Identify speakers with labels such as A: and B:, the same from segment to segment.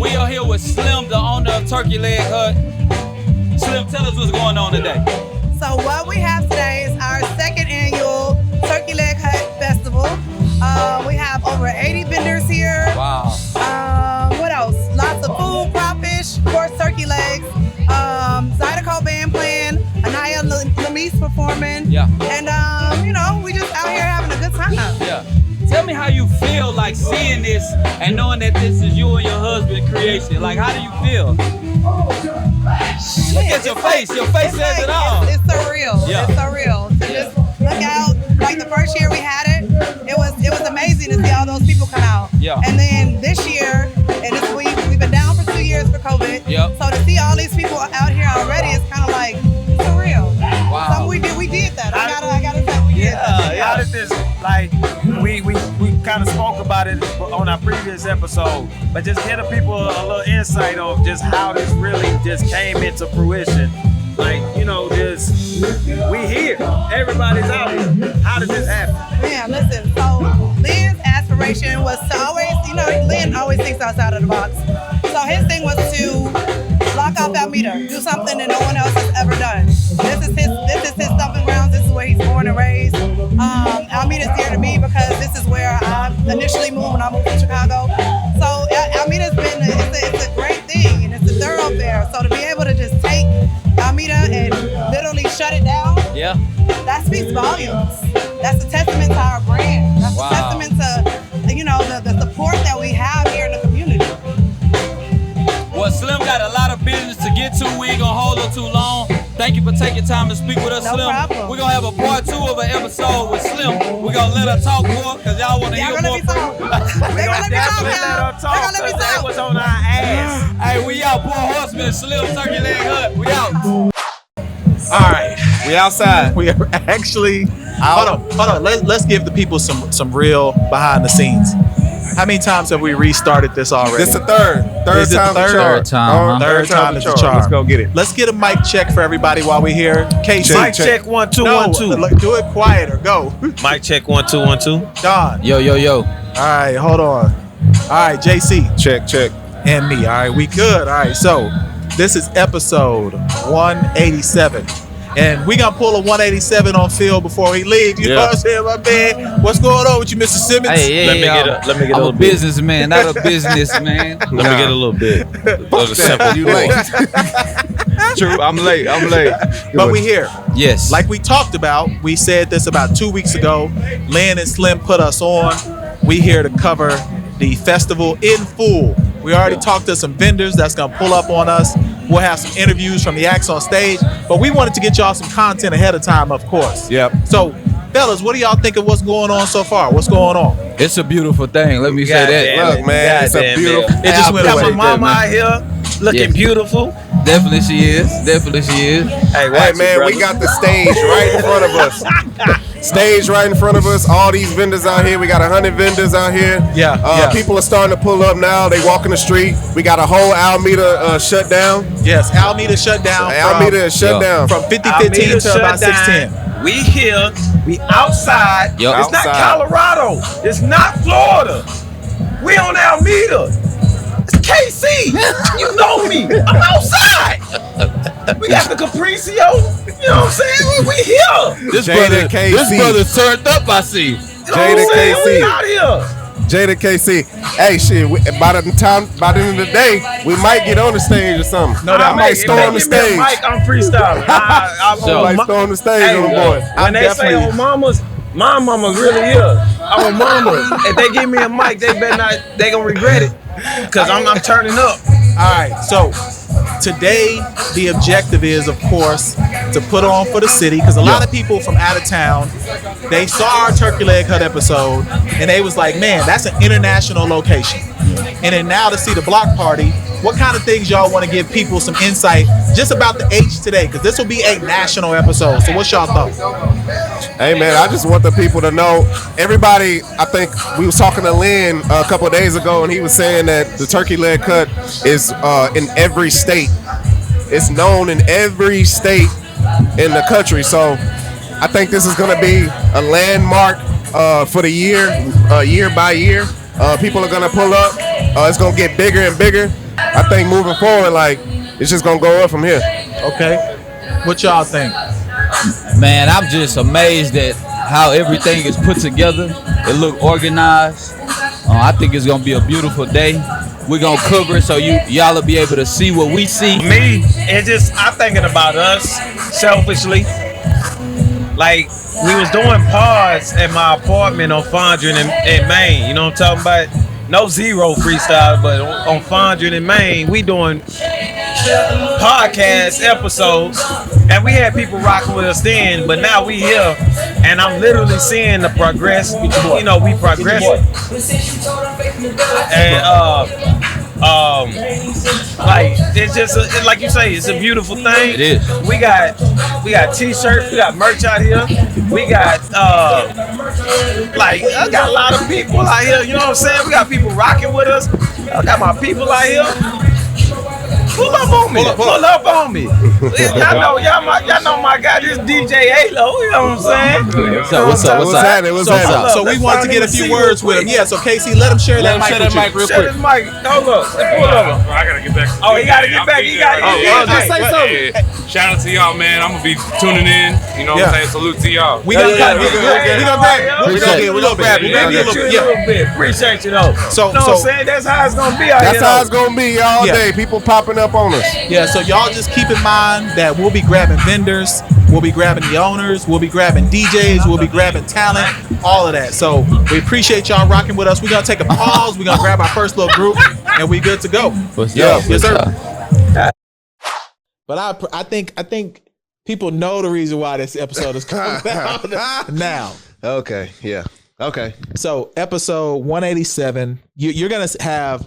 A: We are here with Slim, the owner of Turkey Leg Hut. Slim, tell us what's going on today.
B: So what we have today is our second annual Turkey Leg Hut Festival. We have over 80 vendors here.
A: Wow.
B: What else? Lots of food, crawfish, of course, turkey legs. Zydeco band playing, Anaya Lamise performing.
A: Yeah.
B: And we just out here having a good time.
A: Yeah. Tell me how you feel like seeing this and knowing that this is you and your husband creation. Like, how do you feel? Look at your face. Your face says it all.
B: It's surreal.
A: Yeah.
B: It's surreal. To just look out. Like the first year we had it, it was amazing to see all those people come out.
A: Yeah.
B: And then this year, we've been down for 2 years for COVID.
A: Yep.
B: So to see all these people out here already is kind of like surreal.
A: Wow.
B: So we did that. I gotta say we did that.
C: How did this, like, we kind of spoke about it on our previous episode, but just give the people a little insight on just how this really just came into fruition. Like, we here. Everybody's out here. How did this happen?
B: Man, listen, so Lynn's aspiration was to always, Lynn always thinks outside of the box. So his thing was to block off Almeda, do something that no one else has ever done. This is his stomping grounds. This is where he's born and raised. Almeda's dear to me because this is where I initially moved when I moved to Chicago. So Almeda's it's a great thing and it's a thoroughfare. So to be able to just take Almeda and literally shut it down,
A: Yeah.
B: that speaks volumes. That's a testament to our brand. That's
A: Wow.
B: a testament to the support that we have here in the community.
A: Well, Slim got a lot of business to get to. We ain't gonna hold her too long. Thank you for taking time to speak with us,
B: No
A: Slim.
B: problem.
A: We're gonna have a part 2 of an episode with Slim. We're gonna let her talk more because y'all wanna
B: Y'all
A: hear
B: gonna
A: more
B: let me talk.
A: from
B: They're gonna let me talk,
C: Definitely let
B: y'all.
C: her
B: They're
C: talk,
B: gonna let me
C: 'cause that
B: talk.
C: was on our ass.
A: Hey, we out. Pour Horsemen, Slim, Turkey Leg Hut. We out.
D: All right, we outside. We are actually hold on. Let's give the people some real behind the scenes. How many times have we restarted this already?
E: This the third.
D: Is it the
E: Third
D: third? Third time is the charm.
E: Let's go get it.
D: Let's get a mic check for everybody while we're here. KC,
C: Mic check 1 2
D: no,
C: 1 2.
D: look, do it quieter. Go,
C: Mic check 1 2 1 2.
D: Don.
A: Yo.
D: All right, hold on. All right, JC
E: Check.
D: and me. All right, we good. All right, so this is episode 187. And we gonna pull a 187 on Phil before we leave. You know what I'm saying, my man? What's going on with you, Mr. Simmons?
A: Hey,
C: Let me get a
A: I'm
C: little
A: a
C: bit.
A: businessman, not a businessman.
C: Let me get a little bit. Simple.
E: You late.
A: True, I'm late.
D: But we here.
A: Yes.
D: Like we talked about, we said this about 2 weeks ago. Lynn and Slim put us on. We here to cover the festival in full. We already talked to some vendors that's gonna pull up on us. We'll have some interviews from the acts on stage, but we wanted to get y'all some content ahead of time, of course.
E: Yep.
D: So, fellas, what do y'all think of what's going on so far? What's going on?
A: It's a beautiful thing. Let me say that.
C: Goddamn.
E: Look, man, it's a
C: Goddamn,
E: beautiful.
D: It just went
C: Got
D: away.
C: my mama out here looking
A: Yeah.
C: beautiful.
A: Definitely she is.
C: Hey,
E: Hey,
C: watch
E: man,
C: it,
E: we got the stage right in front of us. Stage right in front of us. All these vendors out here. We got 100 vendors out here.
D: Yeah.
E: People are starting to pull up now. They walking the street. We got a whole Almeda shut down.
D: Yes, Almeda shut down.
E: Almeda is shut down.
D: From 5015
C: Almeda
D: to about
C: shut down.
D: 610.
C: We here. We outside.
A: Yup.
C: It's not
E: Outside.
C: Colorado. It's not Florida. We on Almeda. It's KC. You know me. I'm outside. We got the Capricio. You know what I'm saying? We here.
A: This
E: Jada KC.
A: brother's turned up, I see.
C: You know what I'm
E: Jada
C: saying?
E: KC.
C: We out here.
E: Jada KC. Hey, shit. By the end of the day, we might get on the stage or something.
D: No,
E: I might storm the
C: Give me a
E: stage.
C: mic, I'm freestyling. I'm
A: So-
C: on
E: Might
C: my-
E: storm the stage
C: Hey,
E: on the boy.
C: when they say
D: definitely-
C: "oh mamas," my mama's really here. I'm a mama. If they give me a mic, they better not. They gonna regret it, cause I'm turning up.
D: All right, so today the objective is, of course, to put on for the city because a lot of people from out of town, they saw our Turkey Leg Hut episode and they was like, man, that's an international location. And then now to see the block party, what kind of things y'all want to give people some insight just about the H today? Because this will be a national episode. So what's y'all thoughts?
E: Hey man, I just want the people to know. Everybody, I think we was talking to Lynn a couple of days ago, and he was saying that the Turkey Leg Hut is in every state. It's known in every state in the country. So I think this is going to be a landmark for the year by year. People are going to pull up. It's going to get bigger and bigger. I think moving forward, like it's just gonna go up from here.
D: Okay. What y'all think?
A: Man, I'm just amazed at how everything is put together. It look organized. I think it's gonna be a beautiful day. We're gonna cover it so y'all will be able to see what we see.
C: Me, it's just I'm thinking about us selfishly. Like we was doing pods at my apartment on Fondren in Maine. You know what I'm talking about? No zero freestyle, but on Fondren in Maine, we doing podcast episodes, and we had people rocking with us then. But now we here, and I'm literally seeing the progress. You know, we progressing, and like it's just like you say, it's a beautiful thing.
A: It is.
C: We got t-shirts, we got merch out here. We got like I got a lot of people out here. You know what I'm saying? We got people rocking with us. I got my people out here. Pull up on me. Pull up on me. Y'all know my guy, this DJ Halo. You know what I'm saying?
A: What's up?
D: So we want to get a few words with him. Yeah, so Casey, let him share that mic real quick.
C: Share this mic. Hold up. Pull up.
F: I gotta get back.
C: Oh, he gotta get back. He gotta get back.
F: Just say something. Shout out to y'all, man. I'm gonna be tuning in. You know what I'm saying? Salute to y'all.
D: We gonna grab you. We're gonna grab you a
C: little bit. Appreciate you though.
D: So,
C: you know what I'm saying? That's how it's gonna be out here.
E: That's how it's gonna be all day. People popping up on us.
D: Yeah, so y'all just keep in mind that we'll be grabbing vendors, we'll be grabbing the owners, we'll be grabbing DJs, we'll be grabbing talent, all of that. So we appreciate y'all rocking with us. We're gonna take a pause. We're gonna grab our first little group, and we good to go. Yes, sir. But I think people know the reason why this episode is coming out now.
E: Okay, yeah. Okay.
D: So episode 187, you're gonna have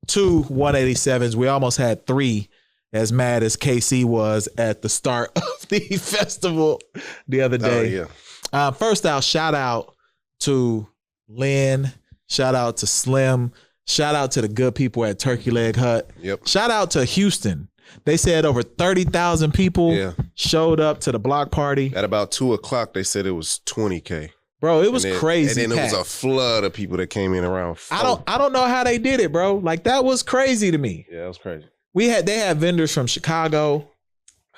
D: 2 187s. We almost had 3. As mad as KC was at the start of the festival the other day.
E: Oh, yeah.
D: First out, shout out to Lynn. Shout out to Slim. Shout out to the good people at Turkey Leg Hut.
E: Yep.
D: Shout out to Houston. They said over 30,000 people showed up to the block party.
E: At about 2:00, they said it was 20K.
D: Bro, it was crazy.
E: And then it was a flood of people that came in around 4.
D: I don't know how they did it, bro. Like that was crazy to me.
E: Yeah, it was crazy.
D: They had vendors from Chicago,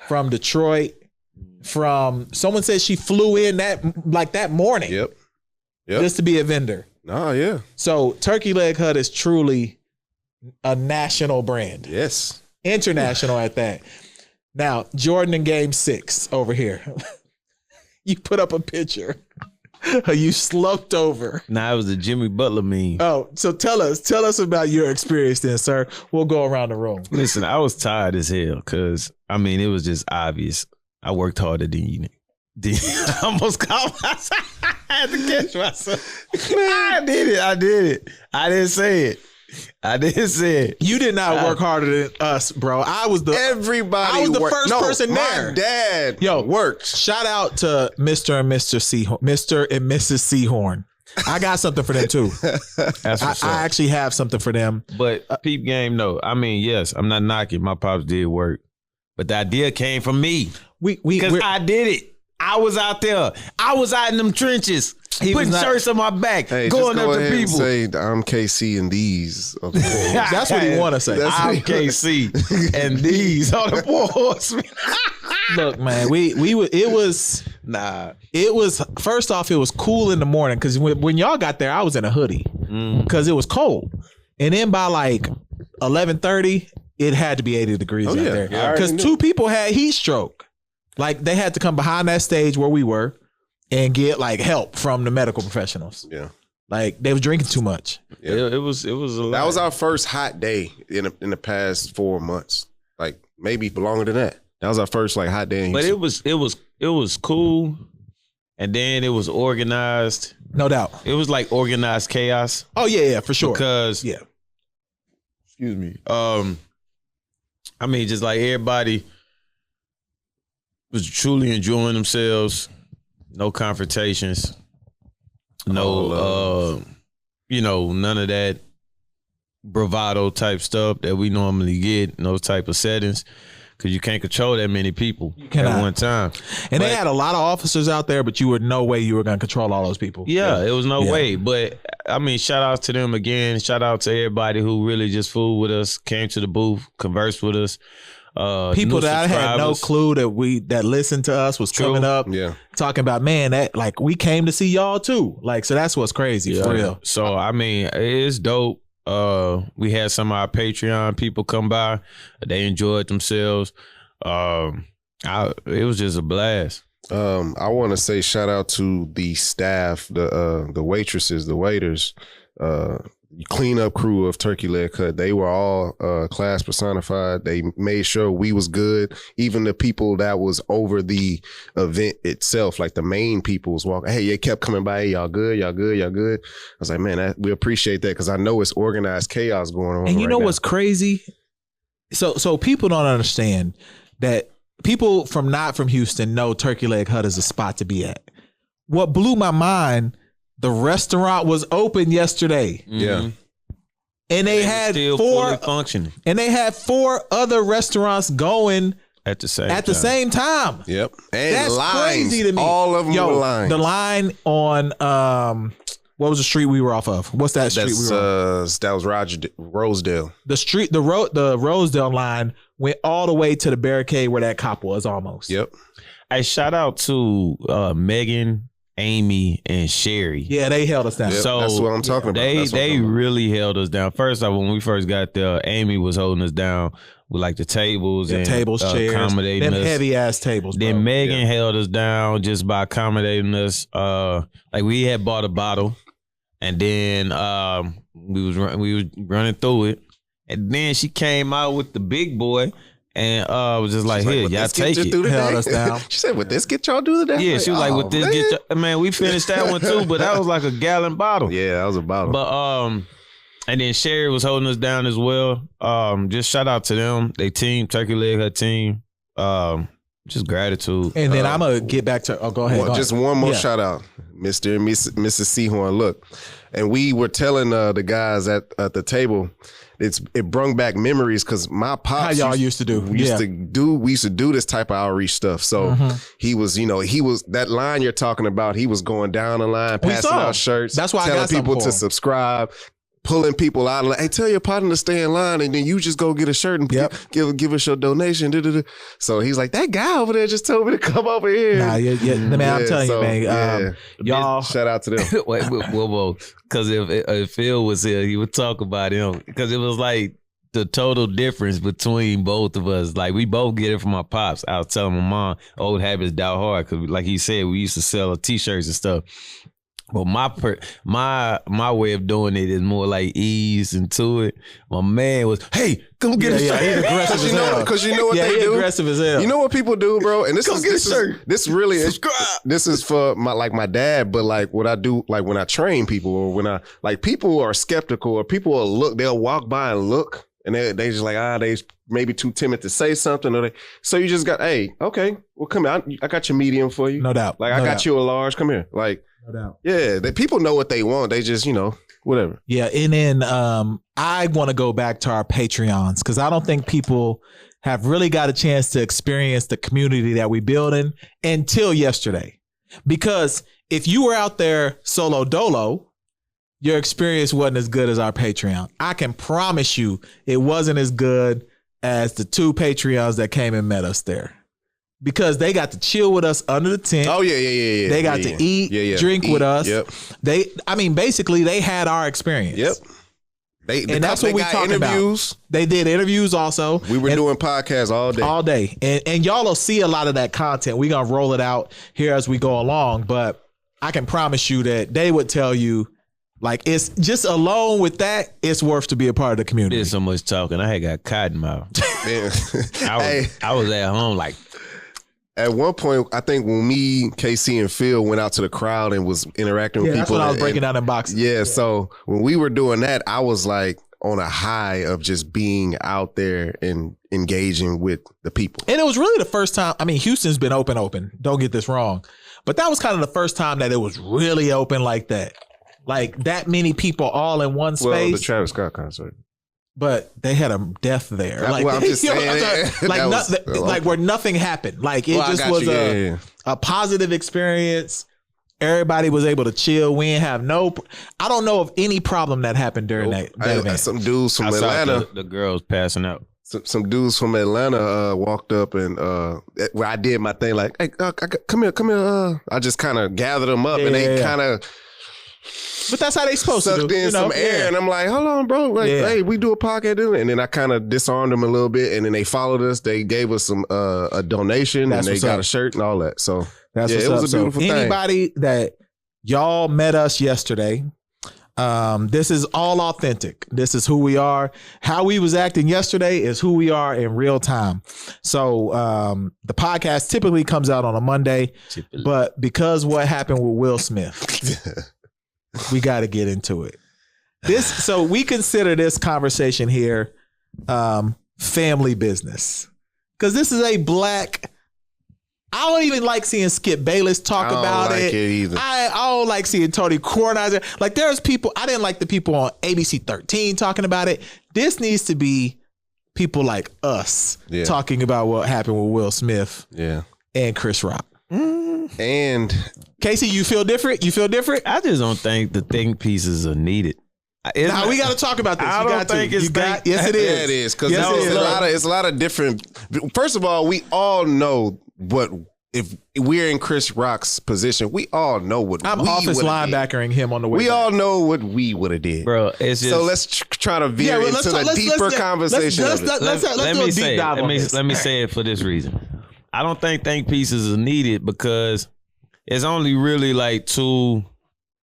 D: from Detroit, from someone said she flew in that morning.
E: Yep.
D: Just to be a vendor.
E: Oh, yeah.
D: So Turkey Leg Hut is truly a national brand.
E: Yes.
D: International at that. Now, Jordan in game 6 over here. You put up a picture. You slumped over.
G: Nah, it was the Jimmy Butler meme.
D: Oh, so tell us about your experience then, sir. We'll go around the room.
G: Listen, I was tired as hell because, it was just obvious. I worked harder than you. I almost called myself. I had to catch myself. I did it. I didn't say it. You did not work harder than us, bro. I was the first person there.
E: My dad worked.
D: Shout out to Mr. and Mr. and Mrs. Seahorn. I got something for them too. I actually have something for them.
G: But peep game, no. Yes, I'm not knocking. My pops did work, but the idea came from me. Because I did it. I was out there. I was out in them trenches. Putting shirts on my back, going up to people.
E: Say I'm KC and these.
D: That's what he want to say.
G: I'm KC and these are the Pour Horsemen.
D: Look, man, it was first off, it was cool in the morning because when y'all got there, I was in a hoodie because it was cold, and then by like 11:30, it had to be 80 degrees out there because 2 people had heat stroke. Like they had to come behind that stage where we were and get like help from the medical professionals.
E: Yeah.
D: Like they was drinking too much.
E: Yeah.
G: It was a lot.
E: That was our first hot day in the past 4 months. Like maybe longer than that. That was our first like hot day.
G: But it was cool. And then it was organized.
D: No doubt.
G: It was like organized chaos.
D: Oh yeah, for sure.
G: Because excuse me. Just like everybody was truly enjoying themselves. No confrontations. No, none of that bravado type stuff that we normally get in those type of settings. because you can't control that many people
H: cannot.
G: at one time.
H: And they had a lot of officers out there, but you were no way you were going to control all those people.
G: Yeah, it was no way. But I mean, shout out to them again. Shout out to everybody who really just fooled with us, came to the booth, conversed with us.
H: People that I had no clue that listened to us was coming up, talking about, man, that like we came to see y'all too. Like, so that's what's crazy for real.
G: So I mean, it's dope. We had some of our Patreon people come by. They enjoyed themselves. It was just a blast.
E: I want to say shout out to the staff, the waitresses, the waiters, cleanup crew of Turkey Leg Cut. They were all class personified. They made sure we was good. Even the people that was over the event itself, like the main people was walking. Hey, they kept coming by. Hey, y'all good? Y'all good? Y'all good? I was like, man, we appreciate that because I know it's organized chaos going on.
H: And you know what's crazy? So people don't understand that people not from Houston know Turkey Leg Hut is a spot to be at. What blew my mind, the restaurant was open yesterday.
E: Yeah.
H: And they had
G: fully functioning.
H: And they had 4 other restaurants going
G: at the same
H: time.
E: Yep. And
H: that's
E: lines,
H: crazy to me.
E: All of them were lines.
H: The line on what was the street we were off of? What's that street we were off?
E: That was Rosedale.
H: The Rosedale line went all the way to the barricade where that cop was almost.
E: Yep.
G: Hey, shout out to Megan, Amy, and Sherry.
H: Yeah, they held us down.
E: Yep,
G: so
E: that's what I'm talking about.
G: They really held us down. First off, when we first got there, Amy was holding us down with like the tables and
H: tables, chairs,
G: accommodating
H: them
G: us.
H: heavy ass tables. Bro.
G: Then Megan held us down just by accommodating us. Like we had bought a bottle, and then we was running through it, and then she came out with the big boy. And was just like, here, y'all take it.
H: Held us down.
E: She said, "Would this get y'all through the day?"
G: Yeah, she was like, "Would this get y'all?" Man, we finished that one too, but that was like a gallon bottle.
E: Yeah, that was a bottle.
G: But and then Sherry was holding us down as well. Just shout out to them, they team, Turkey Leg, her team. Just gratitude.
H: And then I'm gonna get back to. Oh, go ahead.
E: One more shout out, Mr. and Mrs. Seahorn. Look, and we were telling the guys at the table. It brung back memories because my pops.
H: How y'all used to do?
E: We used to do this type of outreach stuff. So he was that line you're talking about. He was going down the line, passing out shirts.
H: That's why
E: telling
H: I got
E: people to
H: for
E: subscribe, pulling people out. Like, hey, tell your partner to stay in line, and then you just go get a shirt and give us your donation. So he's like, that guy over there just told me to come over here.
H: Nah, man, I'm telling you, man. Y'all,
E: shout out to them.
G: Wait, whoa. Because if Phil was here, he would talk about him. Because it was like the total difference between both of us. Like we both get it from our pops. I was telling my mom, old habits die hard. Because like he said, we used to sell T-shirts and stuff. But my way of doing it is more like ease into it. My man was, hey, come get a shirt.
H: He's aggressive as hell.
E: Because you know what they do?
H: Aggressive as hell.
E: You know what people do, bro? And this is for my dad, but like what I do, like when I train people or when I like people are skeptical or people will look, they'll walk by and look and they just like, they maybe too timid to say something. So you just got, hey, okay, well come here. I got your medium for you.
H: No doubt.
E: Like I got you a large. Come here. Like,
H: no doubt.
E: Yeah, people know what they want. They just, whatever.
H: Yeah, and then I want to go back to our Patreons because I don't think people have really got a chance to experience the community that we building until yesterday. Because if you were out there solo dolo, your experience wasn't as good as our Patreon. I can promise you it wasn't as good as the 2 Patreons that came and met us there. Because they got to chill with us under the tent.
E: Oh, yeah.
H: They got to eat, drink with us.
E: Yep.
H: Basically, they had our experience.
E: Yep.
H: That's what we talking about. They did interviews also.
E: We were doing podcasts all day.
H: And y'all will see a lot of that content. We're going to roll it out here as we go along. But I can promise you that they would tell you, like, it's just alone with that, it's worth to be a part of the community.
G: Did so much talking. I had got cotton mouth. I was at home like...
E: At one point, I think when me, KC, and Phil went out to the crowd and was interacting with people.
H: That's when I was breaking down in boxes.
E: Yeah, so when we were doing that, I was like on a high of just being out there and engaging with the people.
H: And it was really the first time. I mean, Houston's been open. Don't get this wrong. But that was kind of the first time that it was really open like that. Like that many people all in one space.
E: Well, the Travis Scott concert.
H: but they had a death there.
E: Well, I'm just saying,
H: like
E: that was-
H: nothing, like where nothing happened. Like it just was a positive experience. Everybody was able to chill. We didn't have I don't know of any problem that happened during that event.
E: Some dudes from
G: I saw
E: Atlanta.
G: the girls passing out.
E: Some dudes from Atlanta walked up and where I did my thing like, hey, come here. I just kind of gathered them up and they kind of.
H: But that's how they supposed to do.
E: Sucked in some air, and I'm like, hold on, bro. Like, hey, we do a podcast, and then I kind of disarmed them a little bit, and then they followed us. They gave us some a donation, and they got a shirt and all that. So
H: that's
E: it was a beautiful thing.
H: Anybody that y'all met us yesterday, this is all authentic. This is who we are. How we was acting yesterday is who we are in real time. So the podcast typically comes out on a Monday, but because what happened with Will Smith. We got to get into it. So we consider this conversation here family business because this is a black. I don't even like seeing Skip Bayless talk about it.
E: Either.
H: I don't like seeing Tony Kornheiser. Like there's people. I didn't like the people on ABC 13 talking about it. This needs to be people like us talking about what happened with Will Smith and Chris Rock.
E: And
H: Casey, you feel different?
G: I just don't think the think pieces are needed.
H: Now we got to talk about this.
G: I don't think it's
H: yes, it is.
E: Yeah, it is because it's a lot of different. First of all, we all know what if we're in Chris Rock's position. We all know what
H: I'm office linebackering him on the way.
E: We all know what we would have did,
G: bro. It's just,
E: so let's try to veer into the deeper conversation.
G: Let me say it for this reason. I don't think think pieces are needed because it's only really like two.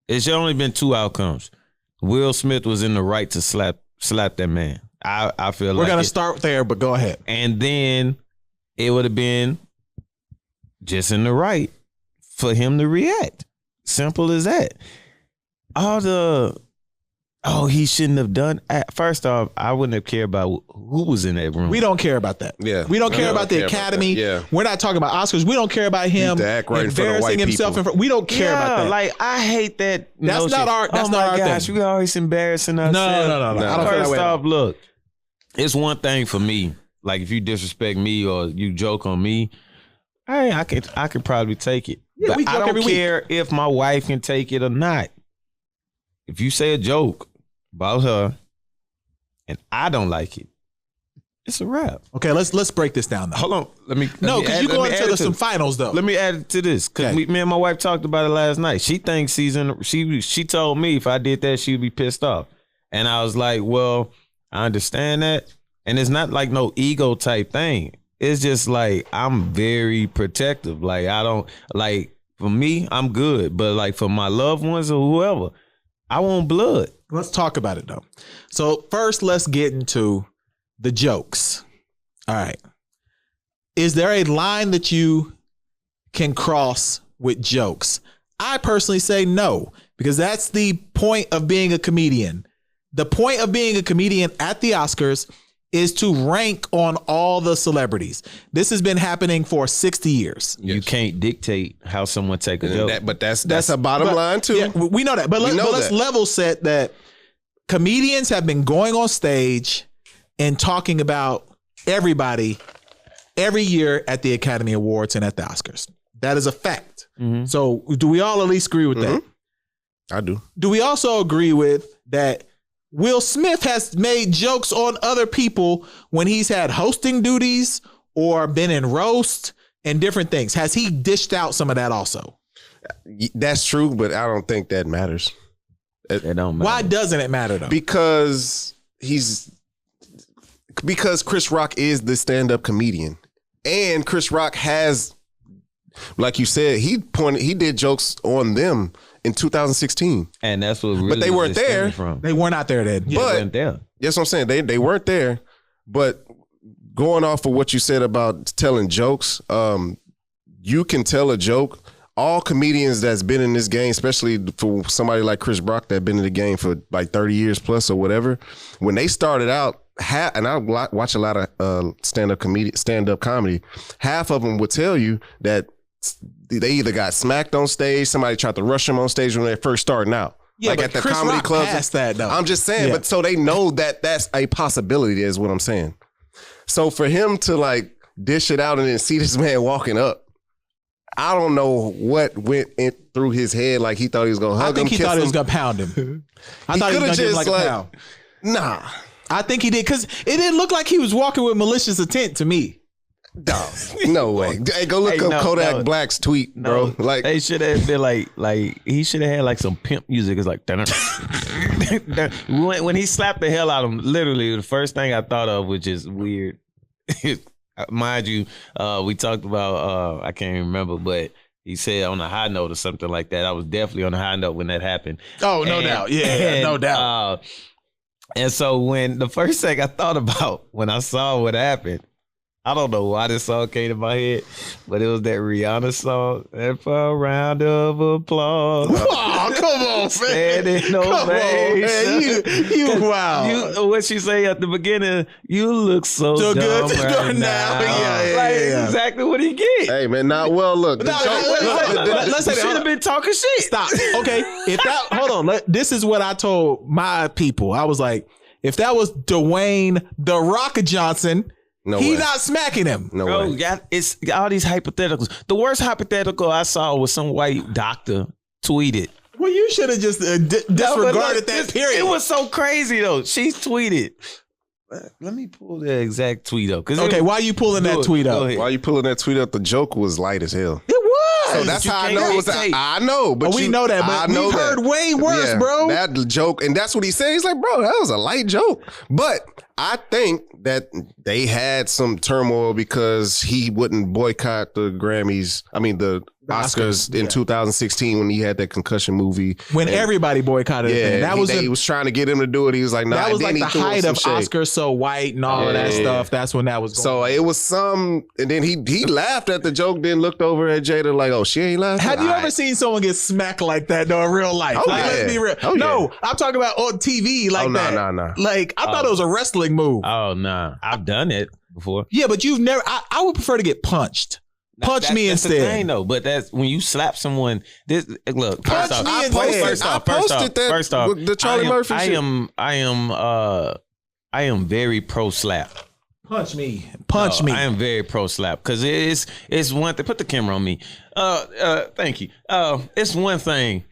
G: It's only been two outcomes. Will Smith was in the right to slap that man. I feel
H: we're gonna start there, but go ahead.
G: And then it would have been just in the right for him to react. Simple as that. He shouldn't have done. First off, I wouldn't have cared about who was in that room.
H: We don't care about that.
E: Yeah,
H: we don't care about the Academy.
E: Yeah,
H: we're not talking about Oscars. We don't care about him embarrassing himself. We don't care about that.
G: Like I hate that.
H: That's not our. That's not our thing.
G: We always embarrassing ourselves.
H: No. I don't
G: First off, look, it's one thing for me. Like if you disrespect me or you joke on me, I can probably take it.
H: Yeah,
G: but I don't care if my wife can take it or not. If you say a joke about her and I don't like it, it's a wrap.
H: Okay, let's break this down though.
G: Hold on.
H: Because you go into some finals though.
G: Let me add it to this. Because me and my wife talked about it last night. She thinks she told me if I did that, she'd be pissed off. And I was like, well, I understand that. And it's not like no ego type thing. It's just like I'm very protective. Like I don't like for me, I'm good. But like for my loved ones or whoever, I want blood.
H: Let's talk about it though. So first, let's get into the jokes. All right. Is there a line that you can cross with jokes? I personally say no, because that's the point of being a comedian. The point of being a comedian at the Oscars is to rank on all the celebrities. This has been happening for 60 years.
G: You can't dictate how someone take a joke.
E: But that's a bottom line too.
H: Yeah, we know that. But let's level set that comedians have been going on stage and talking about everybody every year at the Academy Awards and at the Oscars. That is a fact. Mm-hmm. So do we all at least agree with that?
E: I do.
H: Do we also agree with that Will Smith has made jokes on other people when he's had hosting duties or been in roast and different things? Has he dished out some of that also?
E: That's true, but I don't think that matters.
G: It don't matter.
H: Why doesn't it matter though?
E: Because Chris Rock is the stand-up comedian. And Chris Rock has, like you said, he did jokes on them in 2016.
G: And that's what really,
E: but they weren't there.
H: They were not there then.
G: Yeah, they weren't there.
E: That's what I'm saying. They weren't there. But going off of what you said about telling jokes, you can tell a joke. All comedians that's been in this game, especially for somebody like Chris Rock that been in the game for like 30 years plus or whatever, when they started out, and I watch a lot of stand-up comedy, half of them would tell you that they either got smacked on stage, somebody tried to rush them on stage when they're first starting out.
H: Yeah,
E: like
H: but
E: at the
H: Chris
E: comedy
H: Rock
E: clubs.
H: passed that, though.
E: I'm just saying,
H: Yeah.
E: but so they know that that's a possibility, is what I'm saying. So for him to like dish it out and then see this man walking up, I don't know what went through his head. Like he thought he was gonna hug him.
H: I think he
E: kiss
H: thought he was
E: him.
H: gonna pound him. I
E: He
H: thought he was
E: coulda
H: gonna give him
E: just,
H: like a
E: like,
H: pound.
E: Nah,
H: I think he did because it didn't look like he was walking with malicious intent to me.
E: dog, no way. Hey, go look up Kodak Black's tweet, bro. Like
G: they should have been like he should have had like some pimp music. It's like when he slapped the hell out of him. Literally, the first thing I thought of, which is weird, mind you, we talked about I can't even remember, but he said on a high note or something like that. I was definitely on a high note when that happened.
H: Oh, no doubt. Yeah, no doubt.
G: And so when the first thing I thought about when I saw what happened, I don't know why this song came to my head, but it was that Rihanna song. And for a round of applause.
H: Oh, come on, man. Come on, man. You wow.
G: What she say at the beginning, you look so dumb
H: good
G: right
H: now.
G: now.
H: Yeah.
G: Exactly what he get.
E: hey man, not well. Look,
H: Let's say
G: Should have been talking shit.
H: Stop. Okay. If that, hold on. This is what I told my people. I was like, if that was Dwayne The Rock Johnson, he's not smacking him.
E: No
G: Bro,
E: way.
G: it's all these hypotheticals. The worst hypothetical I saw was some white doctor tweeted.
H: Well, you should have just disregarded that period.
G: It was so crazy though. She tweeted. Let me pull the exact tweet up.
H: Okay, why are you pulling that tweet up?
E: Why you pulling that tweet up? The joke was light as hell.
H: It was.
E: So that's how I know it was. I know, but
H: we know that. But we've heard way worse, bro.
E: That joke, and that's what he said. He's like, bro, that was a light joke. But I think that they had some turmoil because he wouldn't boycott the Grammys. I mean, the Oscars in 2016 when he had that concussion movie.
H: When everybody boycotted it. That was
E: he was trying to get him to do it. He was like, nah.
H: That was like the height of
E: shade.
H: Oscars So White and all of that stuff. That's when that was going
E: So it was some, and then he laughed at the joke, then looked over at Jada like, oh, she ain't laughing.
H: Have you ever seen someone get smacked like that though in real life?
E: Oh,
H: like,
E: yeah.
H: let's be real.
E: Oh,
H: no,
E: yeah.
H: I'm talking about on TV like that.
E: Nah.
H: Like, I thought it was a wrestling move.
G: Oh nah, I've done it before.
H: Yeah, but you've never, I would prefer to get punched. Punch me
G: that's
H: instead.
G: The thing, though, but that's when you slap someone. This look.
H: Punch me instead.
E: I posted that with the Charlie Murphy shit.
G: I am very pro slap.
H: Punch me. Punch me.
G: I am very pro slap because it's one thing. Put the camera on me. Thank you. It's one thing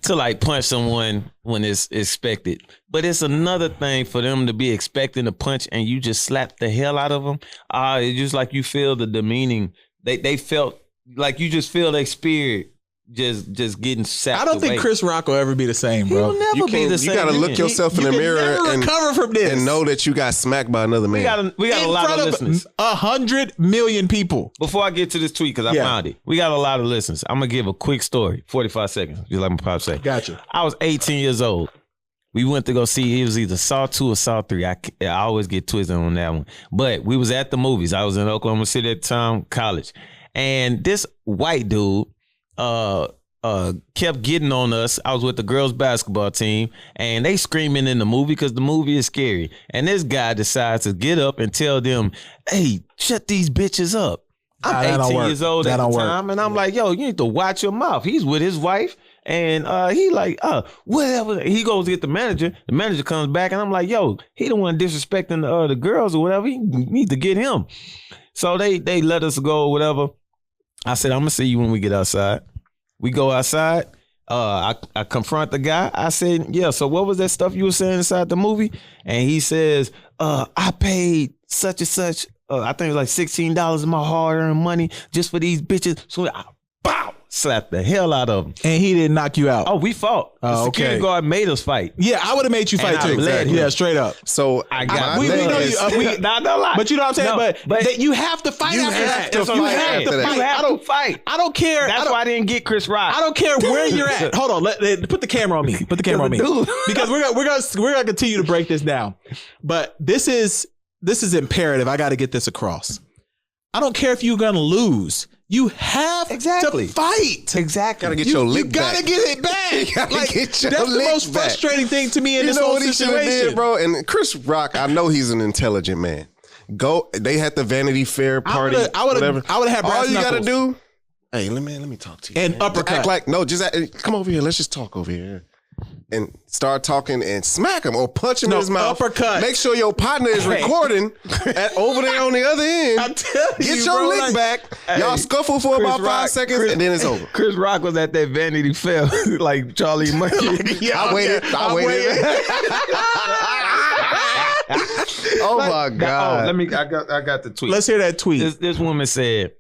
G: to like punch someone when it's expected, but it's another thing for them to be expecting a punch and you just slap the hell out of them. It's just like you feel the demeaning. They felt like you just feel their spirit just getting sapped.
H: I don't think
G: away.
H: Chris Rock will ever be the same, bro.
G: He'll never be the same.
E: You gotta look yourself in the mirror and
H: recover from this
E: and know that you got smacked by another man.
G: We got a lot of listeners.
H: 100 million people.
G: Before I get to this tweet, because I found it, we got a lot of listeners. I'm gonna give a quick story, 45 seconds, just like my pop say.
H: Gotcha.
G: I was 18 years old. We went to go see, it was either Saw 2 or Saw 3. I always get twisted on that one. But we was at the movies. I was in Oklahoma City at the time, college. And this white dude kept getting on us. I was with the girls' basketball team, and they screaming in the movie because the movie is scary. And this guy decides to get up and tell them, hey, shut these bitches up. I'm 18 years old at the time, and I'm like, yo, you need to watch your mouth. He's with his wife. And he like, whatever. He goes to get the manager. The manager comes back, and I'm like, yo, he the one disrespecting the girls or whatever. You need to get him. So they let us go or whatever. I said, I'm gonna see you when we get outside. We go outside. I confront the guy. I said, yeah, so what was that stuff you were saying inside the movie? And he says, I paid such and such. I think it was like $16 of my hard-earned money just for these bitches. So I slapped the hell out of him.
H: And he didn't knock you out.
G: Oh, we fought. The security guard made us fight.
H: Yeah, I would have made you fight too.
G: Exactly.
H: Yeah, straight up.
E: So
G: I got
H: we know you.
G: Not a lot.
H: But you know what I'm saying?
G: No,
H: but that you have to fight after that. You have to fight.
G: You have to fight.
H: I don't care.
G: That's why I didn't get Chris Rock.
H: I don't care where you're at. Hold on. Put the camera on me. Put the camera on me. Because we're gonna continue to break this down. But this is imperative. I got to get this across. I don't care if you're gonna lose. You have to fight.
G: Exactly.
E: Gotta get your lick
H: You
E: back.
H: gotta get it back.
E: Like,
H: that's the most frustrating thing to me in this
E: know
H: whole
E: what he should've
H: situation,
E: did, bro. And Chris Rock, I know he's an intelligent man. They had the Vanity Fair party.
H: I would have had brass
E: All you
H: knuckles.
E: gotta do. Hey, let me talk to you.
H: And
E: man.
H: uppercut.
E: Act like come over here. Let's just talk over here. and start talking and smack him or punch him in his mouth.
H: Uppercut.
E: Make sure your partner is recording over there on the other end.
H: I'm telling
E: Get
H: you,
E: your
H: bro,
E: lick
H: like-
E: back. Y'all scuffle for about 5 seconds and then it's over.
G: Chris Rock was at that Vanity Fair like Charlie Monkey.
E: I waited. Oh my God.
G: I got the tweet.
H: Let's hear that tweet.
G: This woman said,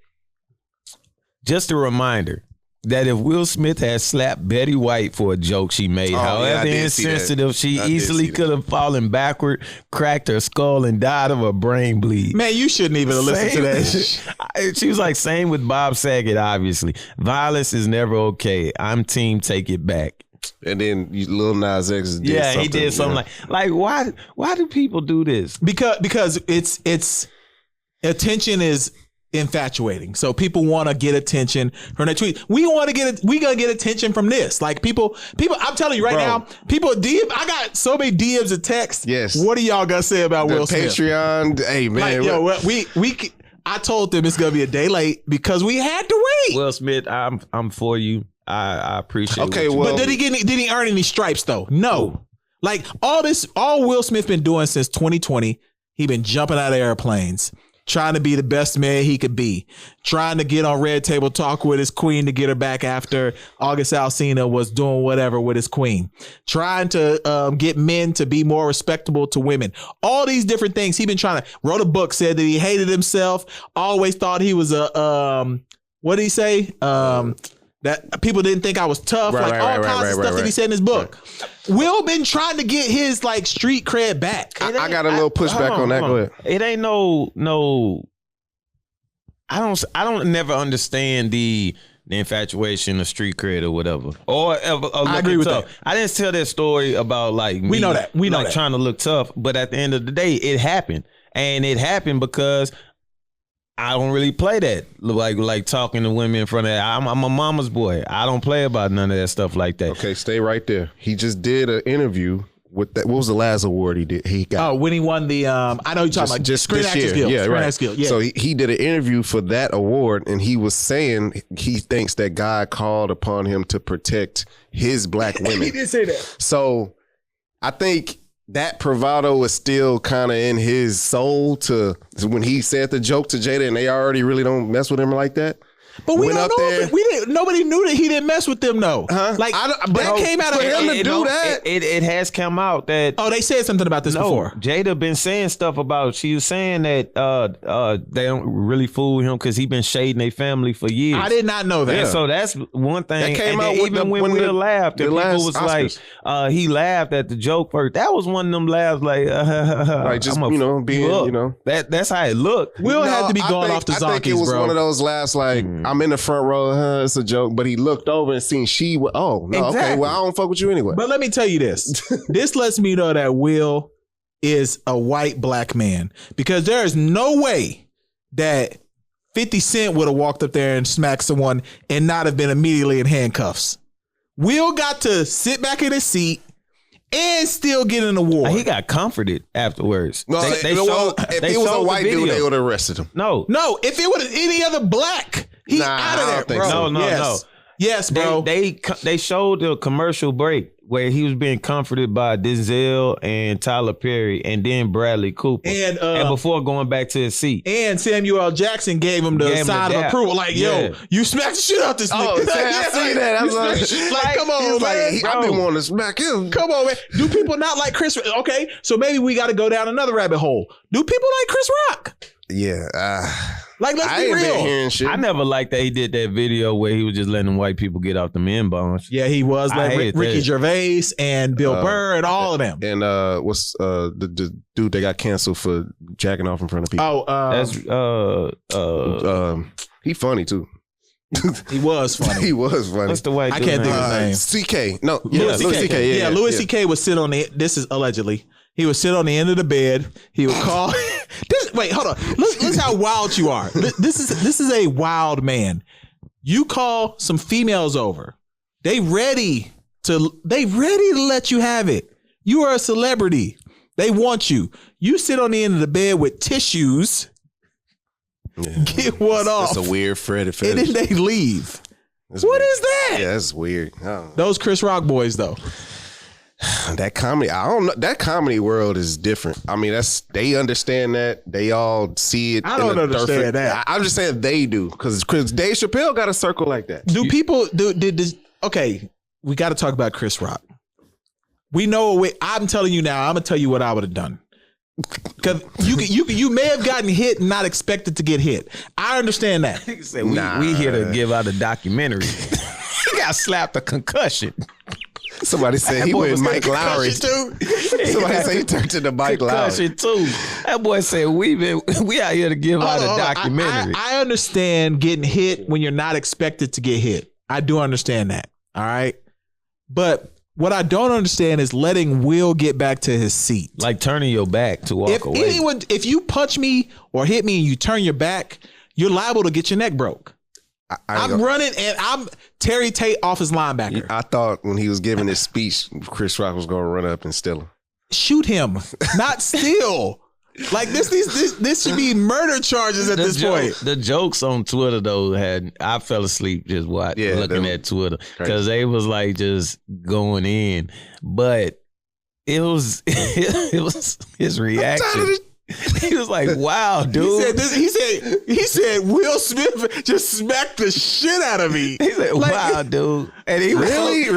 G: just a reminder that if Will Smith had slapped Betty White for a joke she made, however insensitive, she easily could have fallen backward, cracked her skull, and died of a brain bleed.
H: Man, you shouldn't even listen to that.
G: She was like, same with Bob Saget, obviously. Violence is never okay. I'm team take it back.
E: And then Lil Nas X did something.
G: He did something like why do people do this?
H: Because it's attention is infatuating. So people want to get attention from that tweet. We gonna get attention from this. Like people. I'm telling you right now, people DM. I got so many DMs of text.
E: Yes.
H: What do y'all gonna say about Will Smith?
E: Patreon. Hey man,
H: I told them it's gonna be a day late because we had to wait.
G: Will Smith, I'm for you. I appreciate.
E: Okay,
G: what you
H: but did he earn any stripes though? No. Like all Will Smith been doing since 2020. He been jumping out of airplanes, trying to be the best man he could be, trying to get on Red Table Talk with his queen to get her back after August Alsina was doing whatever with his queen, trying to get men to be more respectable to women. All these different things. He been trying to wrote a book, said that he hated himself, always thought he was a, what did he say? That people didn't think I was tough, all kinds of stuff that he said in his book. Will been trying to get his like street cred back.
E: I got a little pushback on that. Go ahead.
G: It ain't no. I don't never understand the infatuation of street cred or whatever. Or
H: I agree with that.
G: I didn't tell that story about like me,
H: we know that
G: trying to look tough, but at the end of the day, it happened, and it happened because I don't really play that, like talking to women in front of that. I'm a mama's boy. I don't play about none of that stuff like that.
E: Okay, stay right there. He just did an interview with that. What was the last award he did? He got.
H: Oh, when he won the, I know you're talking about
E: just
H: Screen
E: this
H: Actors
E: year.
H: Guild.
E: Yeah,
H: Screen
E: right.
H: Actors Guild. Yeah.
E: So he did an interview for that award, and he was saying he thinks that God called upon him to protect his black women.
H: He did say that.
E: So I think that bravado is still kind of in his soul to when he said the joke to Jada and they already really don't mess with him like that.
H: But we don't know. Nobody knew that he didn't mess with them though.
E: Huh?
H: Like that came out of
E: him to do that.
G: It has come out that
H: they said something about this before.
G: Jada been saying stuff about. She was saying that they don't really fool him because he been shading their family for years.
H: I did not know that.
G: And so that's one thing.
E: That came out
G: even when Will laughed, and people was
E: Oscars.
G: like, he laughed at the joke first. That was one of them laughs, like
E: just being,
G: that's how it looked.
H: Will had to be going off the zonkies, bro.
E: I think it was one of those laughs, like I'm in the front row, it's a joke, but he looked over and seen okay, well I don't fuck with you anyway.
H: But let me tell you this. This lets me know that Will is a white black man, because there is no way that 50 Cent would have walked up there and smacked someone and not have been immediately in handcuffs. Will got to sit back in his seat and still get an award.
G: He got comforted afterwards.
E: No, if it was a white dude, they would have arrested him.
G: No,
H: if it was any other black, he's out of there, bro.
G: No.
H: Yes, bro.
G: They showed the commercial break where he was being comforted by Denzel and Tyler Perry and then Bradley Cooper. And before going back to his seat.
H: And Samuel L. Jackson gave him the sign of approval. Like, yo, you smacked the shit out this nigga.
E: I see that. I was like, come on, man. I've been wanting to smack him.
H: Come on, man. Do people not like Chris? Okay, so maybe we got to go down another rabbit hole. Do people like Chris Rock?
E: Yeah.
H: Like, let's be real.
E: Been hearing shit.
G: I never liked that he did that video where he was just letting white people get off the men bombs.
H: Yeah, he was like Ricky Gervais and Bill Burr and all of them.
E: And what's the dude that got canceled for jacking off in front of people? He funny too.
H: He was funny.
E: He was funny.
G: What's the white dude?
H: I can't think of his name.
E: CK. No, Louis CK.
H: Yeah, Louis CK would sit on the. This is allegedly. He would sit on the end of the bed. He would call. Wait, hold on. Listen how wild you are. This is a wild man. You call some females over. They ready to let you have it. You are a celebrity. They want you. You sit on the end of the bed with tissues. Yeah, get one off.
E: That's a weird fetish.
H: And then they leave. What is that?
E: Yeah, that's weird.
H: Those Chris Rock boys, though.
E: That comedy, I don't know. That comedy world is different. I mean, they understand that. They all see it.
H: I don't understand that.
E: I'm just saying they do because Dave Chappelle got a circle like that.
H: Do people okay? We got to talk about Chris Rock. We know. I'm telling you now. I'm gonna tell you what I would have done. Because you may have gotten hit and not expected to get hit. I understand that.
G: We here to give out a documentary. He got slapped a concussion.
E: Somebody said he went Mike Lowry. Somebody said he turned to the Mike Lowry.
G: Concussion too. That boy said we out here to give out a documentary.
H: I understand getting hit when you're not expected to get hit. I do understand that. All right. But what I don't understand is letting Will get back to his seat.
G: Like turning your back to walk away.
H: If you punch me or hit me and you turn your back, you're liable to get your neck broke. I'm running and I'm Terry Tate off his linebacker.
E: I thought when he was giving his speech, Chris Rock was going to run up and steal him.
H: Shoot him, not steal. Like this should be murder charges at this point.
G: The jokes on Twitter though I fell asleep just looking at Twitter because they was like just going in, but it was his reaction. He was like, "Wow, dude."
H: He said Will Smith just smacked the shit out of me.
G: He said, "Wow, dude." And he
E: really.
G: He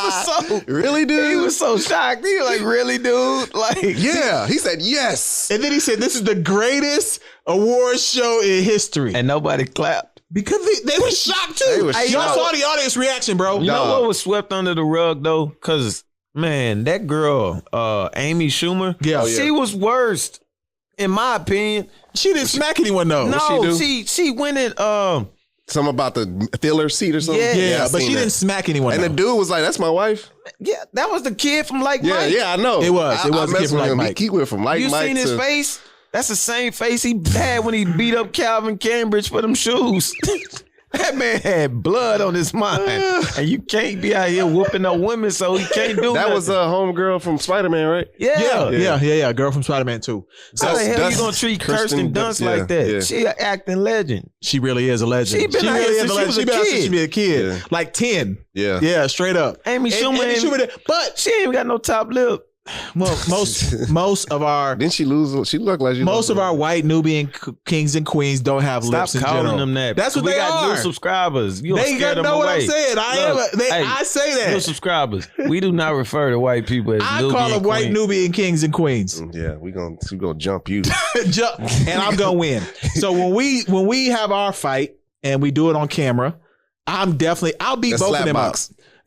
G: was so
E: really, dude.
G: He was so shocked. He was like, "Really, dude?" Like,
E: yeah. He said, "Yes."
H: And then he said, "This is the greatest award show in history,"
G: and nobody clapped.
H: Because they were shocked too. Y'all saw the audience reaction, bro.
G: You know what was swept under the rug though? Because man, that girl, Amy Schumer, she was worst, in my opinion.
H: She didn't smack anyone though.
G: No, she went at
E: something about the filler seat or something.
H: Yeah, but she didn't smack anyone.
E: And the dude was like, "That's my wife."
G: Yeah, that was the kid from Mike.
E: Yeah, I know.
H: It was the kid from Mike.
E: He went from Mike.
G: You seen his face? That's the same face he had when he beat up Calvin Cambridge for them shoes. That man had blood on his mind, and you can't be out here whooping no women, so he can't do
E: that.
G: Nothing.
E: Was a homegirl from Spider-Man, right?
H: Yeah. Girl from Spider-Man 2.
G: How the hell you gonna treat Kirsten Dunst like that? Yeah. She an acting legend.
H: She really is a legend.
G: She been out here since she was
H: a kid. Like 10.
E: Yeah,
H: straight up.
G: Amy Schumer, but she ain't got no top lip.
H: Well, most of our
E: didn't she lose? She looked like she
H: most of our white Nubian kings and queens don't have lips in general.
G: Stop calling them that.
H: That's what
G: we
H: they
G: got
H: are.
G: New subscribers. You
H: they
G: scare them
H: know
G: away.
H: What I'm saying. I say that.
G: New subscribers. We do not refer to white people as
H: I
G: Nubian
H: call them white Nubian kings and queens.
E: Yeah, we gonna jump you,
H: and I'm gonna win. So when we have our fight and we do it on camera, I'll beat both of them up.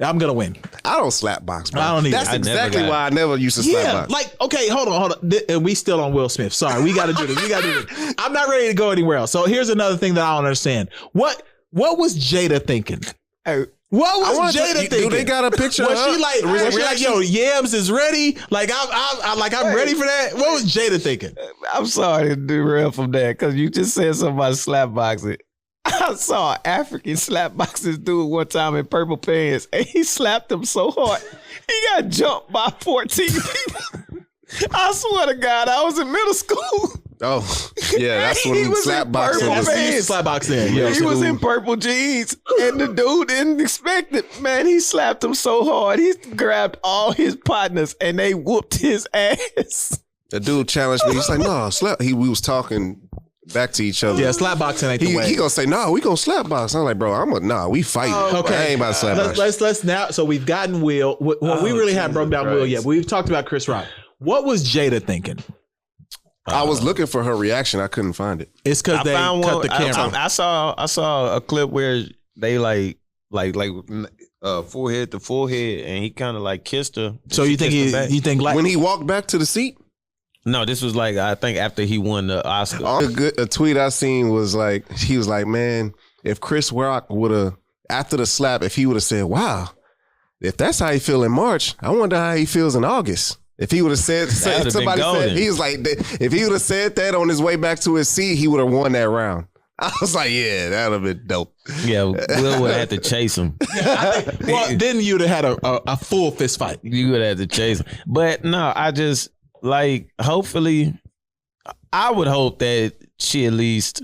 H: I'm gonna win.
E: I don't slap box, bro.
H: I don't either.
E: That's exactly why I never used to slap box.
H: Like, okay, hold on. And we still on Will Smith. Sorry, we gotta do this. I'm not ready to go anywhere else. So here's another thing that I don't understand. What was Jada thinking? What was Jada thinking?
E: Do they got a picture?
H: Was she like, yo, Yams is ready? Like I'm ready for that. What was Jada thinking?
G: I'm sorry to derail from that because you just said something about slap boxing. I saw an African slap boxing dude one time in purple pants, and he slapped him so hard he got jumped by 14 people. I swear to God, I was in middle school.
E: Oh, yeah, that's when slap boxing
H: was. Slap boxing.
G: Yeah, he was in purple jeans, and the dude didn't expect it. Man, he slapped him so hard, he grabbed all his partners, and they whooped his ass.
E: The dude challenged me. He's like, "No, slap." We was talking back to each other.
H: Yeah, slap boxing ain't the way.
E: He gonna say, "No, we gonna slap box." I'm like, "Bro, we fighting."
H: Okay,
E: I ain't about to slap box.
H: Let's now. So we've gotten Will. Well, we really haven't broke down Will yet. But we've talked about Chris Rock. What was Jada thinking?
E: I was looking for her reaction. I couldn't find it.
H: It's because they cut the camera.
G: I saw a clip where they like forehead to forehead, and he kind of like kissed her.
H: So you think like
E: when he walked back to the seat?
G: No, this was like I think after he won the Oscar.
E: A tweet I seen was like he was like, "Man, if Chris Rock would have after the slap, if he would have said, wow, if that's how he feel in March, I wonder how he feels in August." If he would have said he was like, if he would have said that on his way back to his seat, he would have won that round. I was like, yeah, that would have been dope.
G: Yeah, Will would have had to chase him.
H: Well, then you'd have had a full fist fight.
G: You would have had to chase him. But no, I just hopefully, I would hope that she at least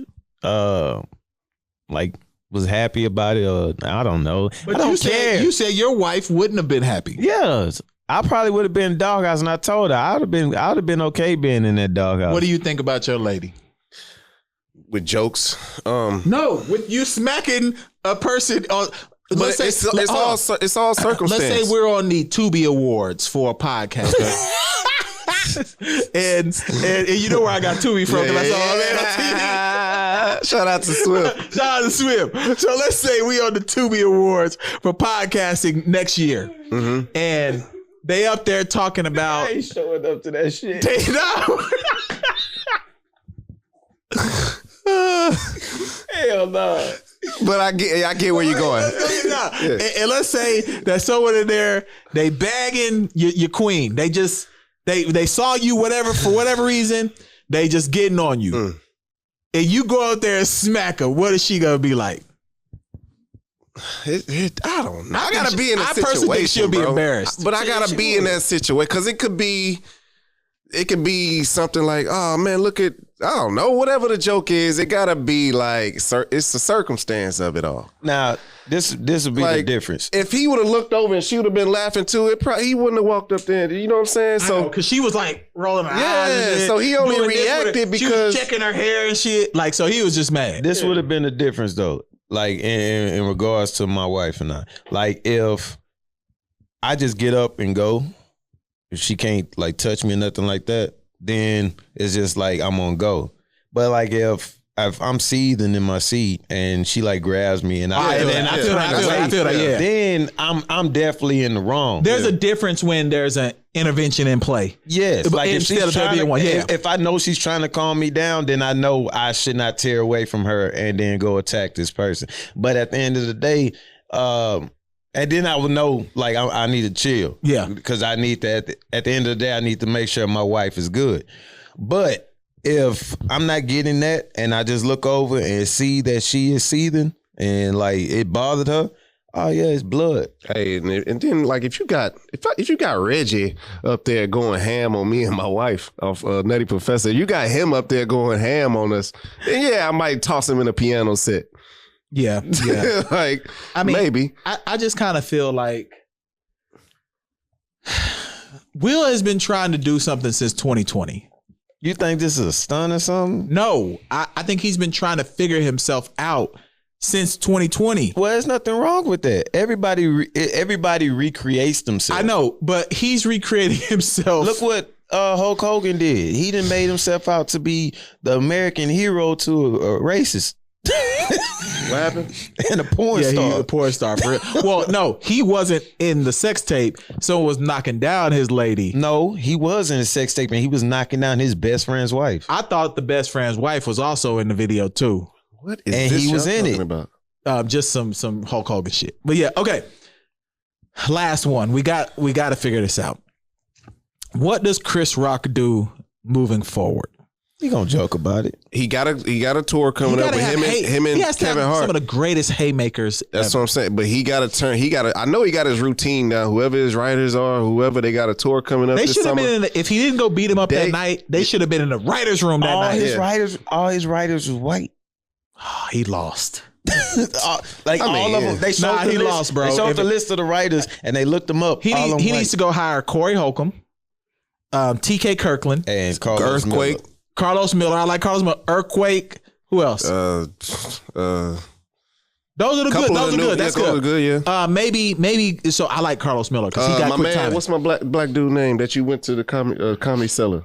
G: was happy about it, or I don't know.
H: But
G: I don't
H: you
G: care.
H: you said your wife wouldn't have been happy.
G: Yes, I probably would have been in the doghouse, and I told her I would have been okay being in that doghouse.
H: What do you think about your lady?
E: With jokes.
H: No, with you smacking a person on.
E: But it's all circumstance.
H: Let's say we're on the Tubi Awards for a podcast. and you know where I got Tubi from, because I saw man on TV.
E: Shout out to Swift.
H: Shout out to Swift. So let's say we on the Tubi Awards for podcasting next year. Mm-hmm. And they up there talking about...
G: I ain't showing up to that shit.
H: They know. Hell no.
E: But I get where you're going.
H: And let's say that someone in there, they bagging your queen. They just they saw you for whatever reason, they just getting on you. And you go out there and smack her. What is she gonna be like?
E: I don't know. I gotta be in a situation.
H: I personally think she'll be embarrassed.
E: But I gotta be in that situation because it could be something like, oh man, look at, I don't know, whatever the joke is. It gotta be like, it's the circumstance of it all.
G: Now, this would be the difference.
E: If he would have looked over and she would have been laughing too, he wouldn't have walked up there. You know what I'm saying? So
H: because she was like rolling her eyes.
E: Yeah, so he only reacted because
H: she was checking her hair and shit. Like, so he was just mad.
G: This would have been the difference though. Like in regards to my wife and I. Like if I just get up and go, if she can't like touch me or nothing like that, then it's just like I'm on go. But like if I'm seething in my seat and she like grabs me and I feel that, yeah. Then I'm definitely in the wrong.
H: There's a difference when there's an intervention in play.
G: Yes, like
H: if
G: I know she's trying to calm me down, then I know I should not tear away from her and then go attack this person. But at the end of the day, and then I would know, like, I need to chill.
H: Yeah.
G: Because I need that. At the end of the day, I need to make sure my wife is good. But if I'm not getting that and I just look over and see that she is seething and, like, it bothered her, oh, yeah, it's blood.
E: Hey, and then, like, if you got Reggie up there going ham on me and my wife off Nutty Professor, you got him up there going ham on us, then, yeah, I might toss him in a piano set.
H: Yeah.
E: Like,
H: I mean,
E: maybe.
H: I just kind of feel like Will has been trying to do something since 2020.
G: You think this is a stunt or something?
H: No, I think he's been trying to figure himself out since 2020.
G: Well, there's nothing wrong with that. Everybody recreates themselves.
H: I know, but he's recreating himself.
G: Look what Hulk Hogan did. He done made himself out to be the American hero to a racist.
E: What happened?
G: And a porn star.
H: Yeah, he was a porn star. For real. Well, no, he wasn't in the sex tape. Someone was knocking down his lady.
G: No, he was in a sex tape and he was knocking down his best friend's wife.
H: I thought the best friend's wife was also in the video too.
E: What is
G: and
E: this
G: he was in it
H: about? Just some Hulk Hogan shit. But yeah, okay. Last one. We got to figure this out. What does Chris Rock do moving forward?
G: He gonna joke about it.
E: He got a tour coming up with him and Kevin Hart.
H: Some of the greatest haymakers.
E: That's ever. What I'm saying. But he got to turn. I know he got his routine now. Whoever his writers are, whoever, they got a tour coming up.
H: They
E: should have
H: been if he didn't go beat him up that night, they should have been in the writers' room that night.
G: All his writers was white.
H: Oh, he lost.
G: All of them. They showed
H: he lost, bro.
G: They showed the list of the writers and they looked them up.
H: He needs to go hire Corey Holcomb, TK Kirkland,
G: and Carlos
E: Earthquake.
G: Miller.
H: Carlos Miller. I like Carlos Miller. Earthquake. Who else?
E: Those
H: are the good. Those are good. That's good.
E: Yeah.
H: Maybe. So I like Carlos Miller because he got quick timing.
E: What's my black dude name that you went to the comedy cellar?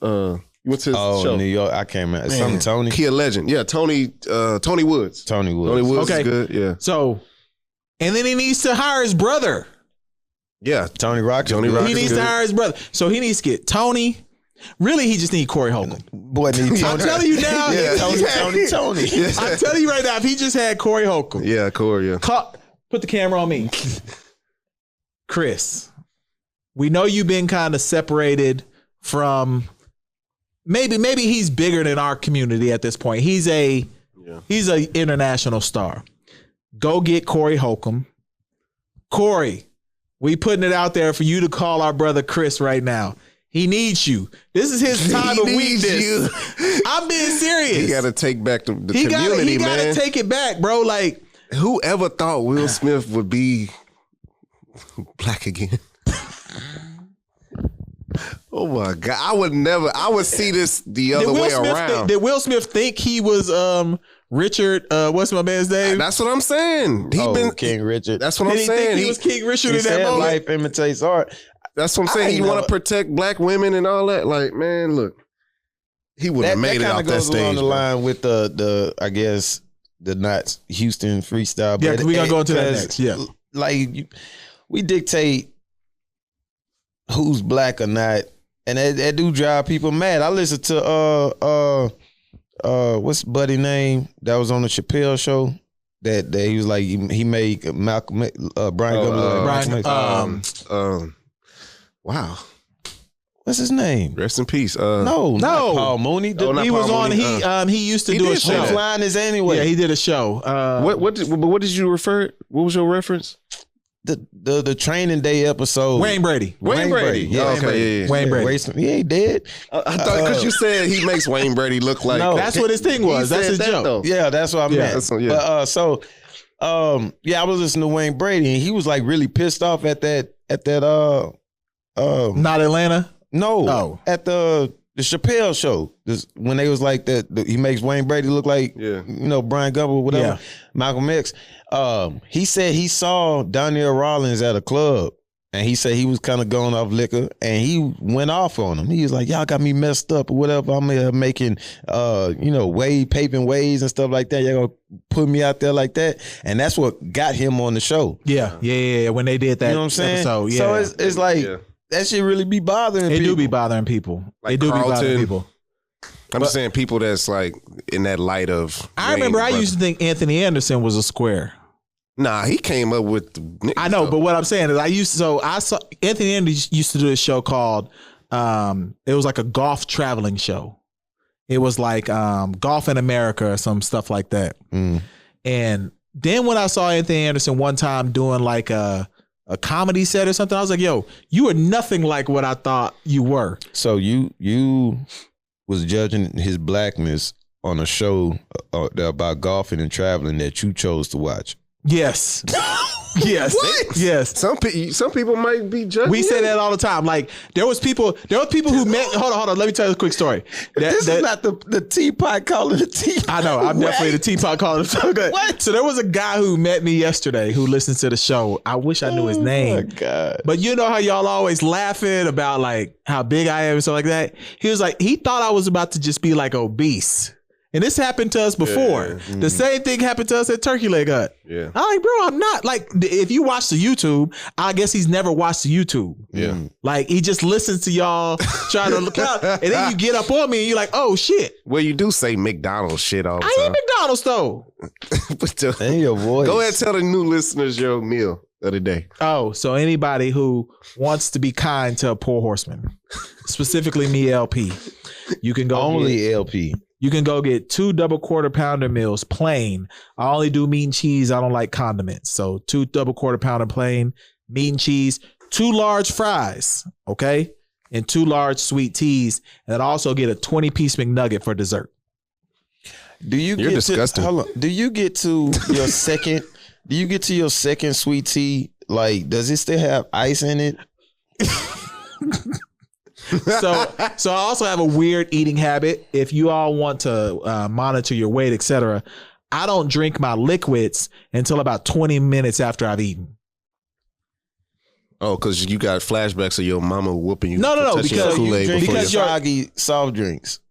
E: You went to the show.
G: New York. I can't remember. Something Tony.
E: He a legend. Yeah, Tony Woods.
G: Tony Woods
E: is good. Yeah.
H: So, and then he needs to hire his brother.
E: Yeah,
G: Tony Rock.
H: He needs to hire his brother. So he needs to get Tony. Really, he just needs Corey Holcomb.
G: Boy, Tony.
H: I'm telling you now.
G: Tony.
H: I'm telling you right now, if he just had Corey Holcomb.
E: Yeah, Corey, yeah.
H: Put the camera on me. Chris, we know you've been kind of separated from, maybe he's bigger than our community at this point. He's a international star. Go get Corey Holcomb. Corey, we putting it out there for you to call our brother Chris right now. He needs you. This is his time of weakness. I'm being serious.
E: He got to take back the community,
H: he
E: man.
H: He got to take it back, bro. Like,
E: whoever thought Will Smith would be black again? Oh my God! I would see this the other way around.
H: Did Will Smith think he was Richard? What's my man's name?
E: That's what I'm saying. He been
G: King Richard.
E: That's what I'm saying.
H: Think he was King Richard in that moment.
G: Life imitates art.
E: That's what I'm saying. You want to protect black women and all that? Like, man, look, he would have made it off that stage.
G: That goes along the line with the I guess the not Houston freestyle.
H: Yeah, we gotta go into that next. Yeah,
G: like we dictate who's black or not, and that do drive people mad. I listened to what's buddy name that was on the Chappelle show that he was like he made Malcolm Brian wow. What's his name?
E: Rest in peace.
G: No, Paul Mooney.
H: He was on. He used to do a show.
G: His line is anyway.
H: Yeah, he did a show.
E: What did you refer? What was your reference?
G: The training day episode.
H: Wayne Brady.
E: Yeah, okay. Yeah.
H: Wayne Brady.
G: He ain't dead.
E: I thought because you said he makes Wayne Brady look like.
G: No,
H: that's what his thing was. That's his joke.
E: Though.
G: Yeah, that's what I meant.
E: Yeah.
G: But I was listening to Wayne Brady, and he was like really pissed off at that.
H: Not Atlanta.
G: No, at the Chappelle show. When they was like that, he makes Wayne Brady look like Brian Gumble or whatever. Malcolm X. He said he saw Donnell Rawlings at a club, and he said he was kind of going off liquor, and he went off on him. He was like, "Y'all got me messed up or whatever. I'm here making paving ways and stuff like that. Y'all gonna put me out there like that," and that's what got him on the show.
H: Yeah. When they did that,
G: you know what I'm saying?
H: Episode,
G: So it's like that shit really be bothering people.
H: They do be bothering people.
E: Like
H: they do
E: Carlton,
H: be bothering people.
E: I'm just saying people that's like in that light of.
H: I remember I used to think Anthony Anderson was a square.
E: Nah, he came up with the niggas,
H: I know, but what I'm saying is I saw Anthony Anderson used to do a show called it was like a golf traveling show. It was like Golf in America or some stuff like that. And then when I saw Anthony Anderson one time doing like a comedy set or something, I was like, yo, you are nothing like what I thought you were.
G: So you was judging his blackness on a show about golfing and traveling that you chose to watch.
H: Yes. Yes.
E: What?
H: Yes.
E: Some people might be judging.
H: We say that all the time. Like there was people who met. Hold on. Let me tell you a quick story.
G: This is not the teapot calling the teapot.
H: I know. I'm definitely the teapot calling it so good.
G: What?
H: So there was a guy who met me yesterday who listens to the show. I wish I knew his name.
G: Oh my God.
H: But you know how y'all always laughing about like how big I am and stuff like that. He was like, he thought I was about to just be like obese. And this happened to us before. Yeah. The same thing happened to us at Turkey Leg Hut.
E: Yeah.
H: I'm like, bro, I'm not. Like, if you watch the YouTube, I guess he's never watched the YouTube.
E: Yeah.
H: Like, he just listens to y'all trying to look out. And then you get up on me and you're like, oh, shit.
E: Well, you do say McDonald's shit all the time.
H: I eat McDonald's, though.
E: But
G: and your voice.
E: Go ahead and tell the new listeners your meal of the day.
H: Oh, so anybody who wants to be kind to a Pour Horseman, specifically me, LP, you can go
G: LP.
H: You can go get 2 double quarter pounder meals plain. I only do meat and cheese. I don't like condiments. So 2 double quarter pounder plain, meat and cheese, 2 large fries, okay? And 2 large sweet teas. And then also get a 20-piece McNugget for dessert.
E: You're disgusting.
G: Hold on. Do you get to your second sweet tea? Like, does it still have ice in it?
H: So I also have a weird eating habit. If you all want to monitor your weight, etc., I don't drink my liquids until about 20 minutes after I've eaten.
E: Oh, because you got flashbacks of your mama whooping you.
H: No, because
G: your soggy soft drinks.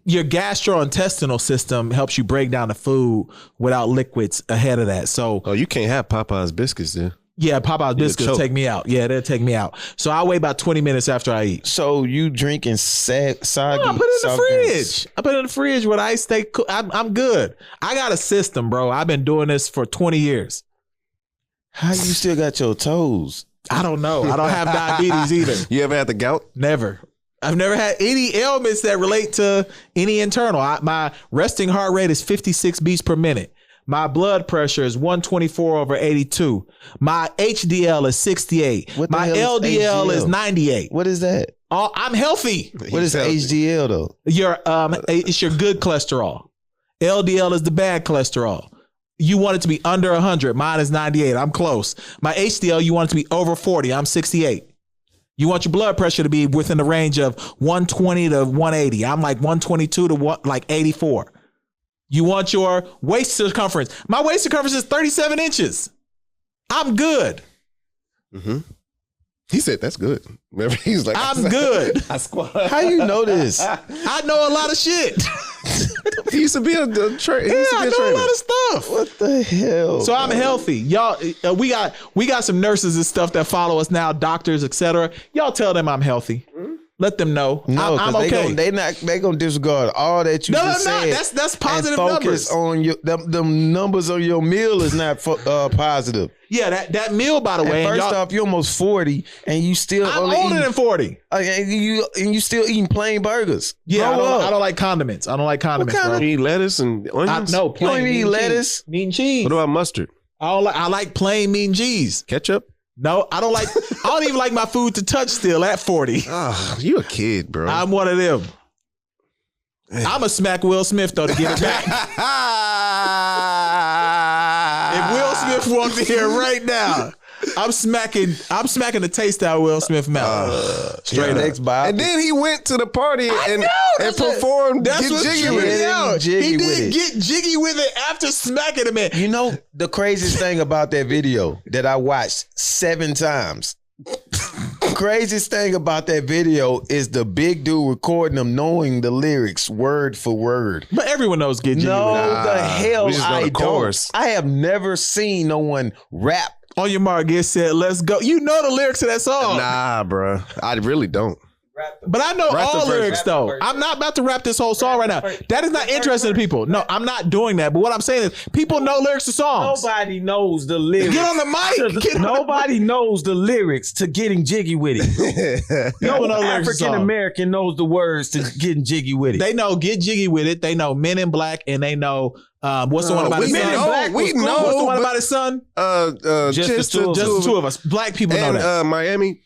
H: Your gastrointestinal system helps you break down the food without liquids ahead of that. So,
E: you can't have Popeye's biscuits then.
H: Yeah, Popeye's biscuits will take me out. Yeah, they'll take me out. So I wait about 20 minutes after I eat.
G: So you drinking soggy?
H: I put it in the fridge. I put it in the fridge with ice. I'm good. I got a system, bro. I've been doing this for 20 years.
G: How you still got your toes?
H: I don't know. I don't have diabetes either.
E: You ever had the gout?
H: Never. I've never had any ailments that relate to any internal. My resting heart rate is 56 beats per minute. My blood pressure is 124/82. My HDL is 68. My LDL is 98.
G: What is that?
H: I'm healthy.
G: What is HDL though?
H: It's your good cholesterol. LDL is the bad cholesterol. You want it to be under 100. Mine is 98. I'm close. My HDL, you want it to be over 40. I'm 68. You want your blood pressure to be within the range of 120 to 180. I'm like 122 to 84. You want your waist circumference. My waist circumference is 37 inches. I'm good.
E: Mm-hmm. He said, that's good. Remember, he's like,
H: I'm good.
G: How you know this?
H: I know a lot of shit.
E: He used to be a trainer.
H: Yeah, I know a lot of stuff.
G: What the hell?
H: So I'm healthy. Y'all, we got some nurses and stuff that follow us now, doctors, etc. Y'all tell them I'm healthy. Let them know.
G: No,
H: I'm okay.
G: They gonna disregard all that you just said.
H: That's positive
G: and focus
H: numbers.
G: on your them numbers on your meal is not positive.
H: Yeah, that meal, by the way.
G: And first off, you're almost 40, and you still
H: I'm older than 40.
G: And you still eating plain burgers.
H: Yeah, I don't like condiments. I don't like condiments.
E: What kind
H: bro.
E: You eat lettuce and onions?
H: No,
G: You
H: plain
G: don't even eat lettuce.
H: meat and cheese.
E: What about mustard?
H: I like plain meat and cheese.
E: Ketchup?
H: No, I don't like. I don't even like my food to touch still at 40.
E: Oh, you a kid, bro.
H: I'm one of them. I'm a smack Will Smith though to get it back. If Will Smith walked in here right now, I'm smacking the taste out of Will Smith mouth. Straight up.
E: And then he went to the party and performed.
H: That's
E: Get
H: what
E: Jiggy
H: tripped
E: with
H: me
E: it.
H: out.
G: Jiggy
H: He
G: with
H: did
G: it.
H: get jiggy with it after smacking him.
G: You know the craziest thing about that video that I watched 7 times. Craziest thing about that video is the big dude recording them, knowing the lyrics word for word.
H: But everyone knows get jiggy
G: No,
H: with it.
G: the hell
E: we just know
G: I
E: the
G: don't.
E: chorus.
G: I have never seen no one rap.
H: On your mark, get set, let's go. You know the lyrics to that song.
E: Nah, bro. I really don't.
H: But I know
E: Rap the
H: all
E: verse.
H: lyrics though. I'm not about to rap this whole song right now. That is not interesting to people. No, I'm not doing that. But what I'm saying is people know lyrics to songs.
C: Nobody knows the lyrics.
H: Get on the mic.
C: Nobody knows the lyrics to getting jiggy with it.
H: No
C: No African American knows the words to getting jiggy with it.
H: They know get jiggy with it. They know Men in Black, and they know what's the one about his son?
E: we know.
H: What's the one
E: but,
H: about his son?
C: Just the
H: Two of us. Black people know
E: and
H: that.
E: Miami.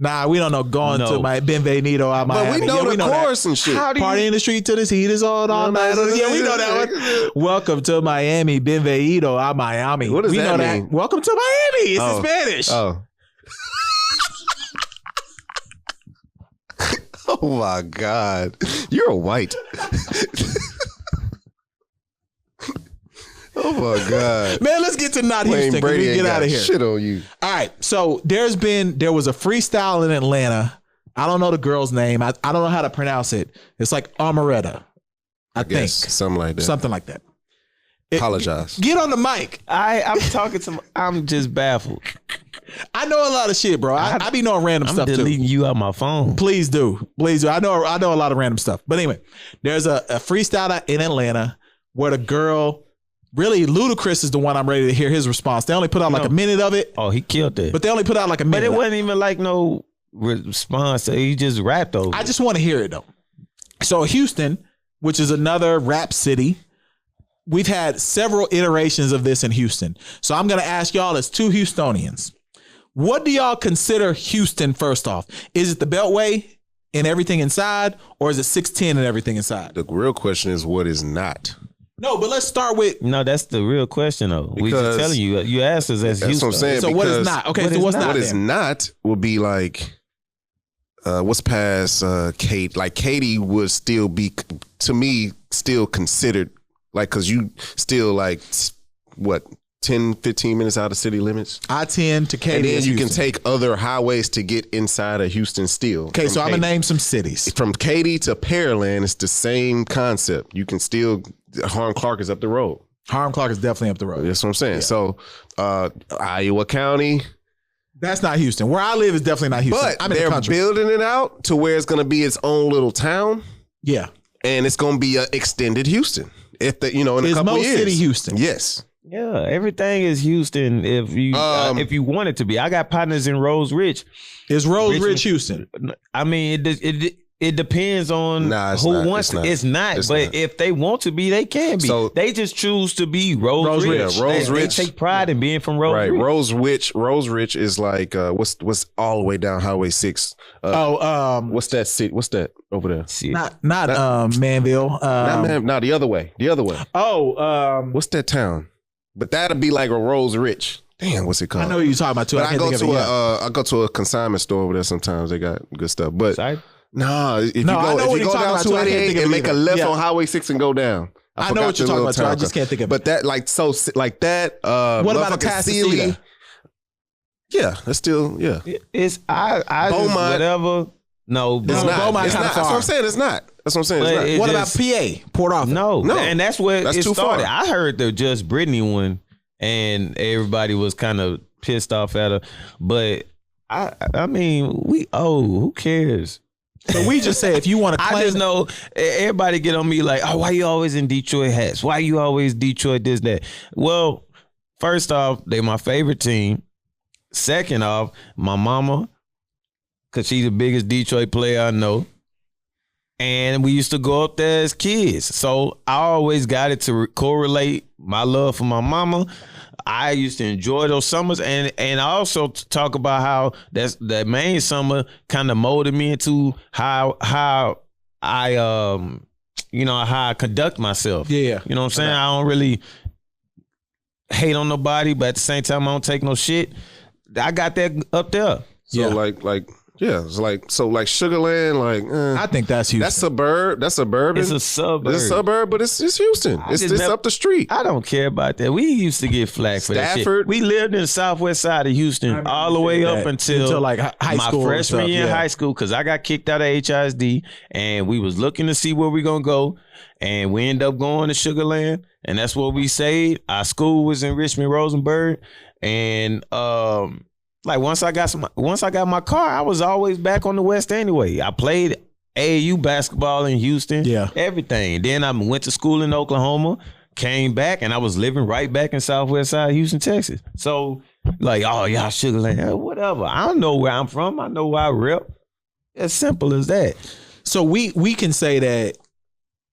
H: Nah, we don't know going to my Benvenido out
E: But
H: Miami.
E: we know
H: Yeah,
E: the chorus
H: that.
E: and shit.
H: Party in the street till this heat is on all night. Yeah, we know that one. Welcome to Miami, Benvenido out Miami.
E: What does
H: we
E: that
H: know
E: mean?
H: That. Welcome to Miami. It's in Spanish.
E: Oh. Oh my God. You're a white. Oh my God.
H: Man, let's get to not Houston.
E: Wayne Brady
H: We get
E: ain't
H: out of
E: got
H: here.
E: shit on you.
H: All right. So there was a freestyle in Atlanta. I don't know the girl's name. I don't know how to pronounce it. It's like Almeda. I think.
E: Yes, something like that.
H: Something like that.
E: Apologize.
H: Get on the mic.
G: I'm just baffled.
H: I know a lot of shit, bro. I be knowing random stuff
G: I'm
H: too.
G: deleting you out my phone.
H: Please do. I know a lot of random stuff. But anyway, there's a freestyler in Atlanta where the girl, really Ludacris is the one I'm ready to hear his response. They only put out like a minute of it.
G: Oh, he killed it.
H: But they only put out like a minute.
G: But it wasn't even like no response. He just rapped over.
H: I just want to hear it though. So Houston, which is another rap city, we've had several iterations of this in Houston. So I'm going to ask y'all as two Houstonians, what do y'all consider Houston first off? Is it the Beltway and everything inside, or is it 610 and everything inside?
E: The real question is what is not.
H: No, but let's start with.
G: No, that's the real question though. We
E: Because-
G: just telling you. You asked us as
E: That's
G: Houston.
E: what I'm saying.
H: So what is
E: because
H: not? Okay, so what's not?
E: What is
H: then?
E: not would be like what's past Kate. Like Katie would still be, to me, still considered like, because you still like what 10, 15 minutes out of city limits.
H: I-10 to Katy.
E: And then
H: is
E: you can
H: Houston.
E: take other highways to get inside of Houston still.
H: Okay,
E: From
H: so I'm
E: Katy.
H: gonna name some cities.
E: From Katy to Pearland, it's the same concept. You can still, Harlem Clark is up the road.
H: Harlem Clark is definitely up the road.
E: That's what I'm saying. So Iowa County.
H: That's not Houston. Where I live is definitely not Houston.
E: But
H: I'm in the
E: they're
H: country.
E: building it out to where it's going to be its own little town.
H: Yeah.
E: And it's going to be an extended Houston. If the, in a
H: Is
E: couple
H: Mo
E: years.
H: City Houston?
E: Yes.
G: Yeah, everything is Houston. If you want it to be, I got partners in Rose Ridge.
H: Is Rose
G: Richmond.
H: Ridge Houston?
G: I mean, It depends on who wants it. It's not. But if they want to be, they can be. So, they just choose to be Rose Rich.
E: Yeah, Rose Rich.
G: They take pride in being from Rose Rich.
E: Rose Rich is like what's all the way down Highway 6. What's that city? What's that over there?
H: Not Manville.
E: No, the other way. What's that town? But that'll be like a Rose Rich. Damn, what's it called?
H: I know what you're talking about too.
E: But I go to a consignment store over there sometimes. They got good stuff. But no, if you go down 288 and make a left on Highway 6 and go down.
H: I know what you're talking about too. I just can't think of it.
E: But that like that.
H: What about Tascasita?
E: Yeah, that's still
G: It's I just whatever. No,
E: it's not. Beaumont kind of far. That's what I'm saying. It's not. That's what I'm saying. It's not.
H: What about PA? Port Horsemen?
G: No, and that's where it started. I heard the Just Brittany one, and everybody was kind of pissed off at her. But I mean, who cares?
H: So we just say if you want to claim,
G: I just know everybody get on me like, oh, why you always in Detroit hats? Why you always Detroit this, that? Well, first off, they my favorite team. Second off, my mama, because she's the biggest Detroit player I know. And we used to go up there as kids. So I always got it to correlate my love for my mama. I used to enjoy those summers, and I also talk about how that main summer kind of molded me into how I how I conduct myself.
H: Yeah.
G: You know what I'm saying? I don't really hate on nobody, but at the same time I don't take no shit. I got that up there.
E: So it's like Sugarland,
H: I think that's Houston.
E: That's suburban.
G: It's a suburb.
E: It's a suburb, but it's Houston. It's up the street.
G: I don't care about that. We used to get flack for that shit. We lived in the southwest side of Houston all the way up until
H: like high school.
G: My freshman year in high school, because I got kicked out of HISD, and we was looking to see where we gonna go, and we ended up going to Sugarland, and that's where we stayed. Our school was in Richmond, Rosenberg, and like once I got my car, I was always back on the West anyway. I played AAU basketball in Houston, everything. Then I went to school in Oklahoma, came back, and I was living right back in Southwest side of Houston, Texas. So like, oh y'all Sugarland, whatever. I don't know where I'm from. I know where I rep. As simple as that.
H: So we can say that,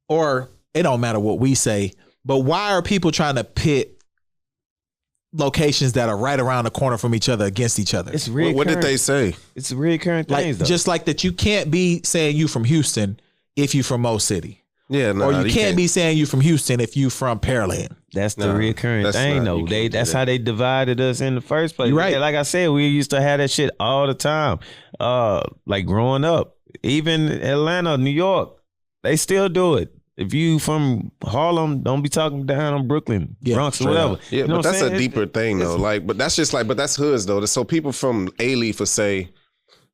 H: or it don't matter what we say, but why are people trying to pit locations that are right around the corner from each other against each other?
G: It's reoccurring.
E: What did they say?
G: It's reoccurring things, though.
H: Just like that, you can't be saying you from Houston if you from Mo City.
E: Yeah, no.
H: Or you can't be saying you from Houston if you from Pearland.
G: That's the reoccurring thing, though. That's how they divided us in the first place.
H: You're right.
G: Yeah, like I said, we used to have that shit all the time. Like growing up, even Atlanta, New York, they still do it. If you from Harlem, don't be talking down on Brooklyn, Bronx, or whatever.
E: Yeah, you know, but that's a deeper thing, though. But that's just but that's hoods, though. So people from A-Leaf will say,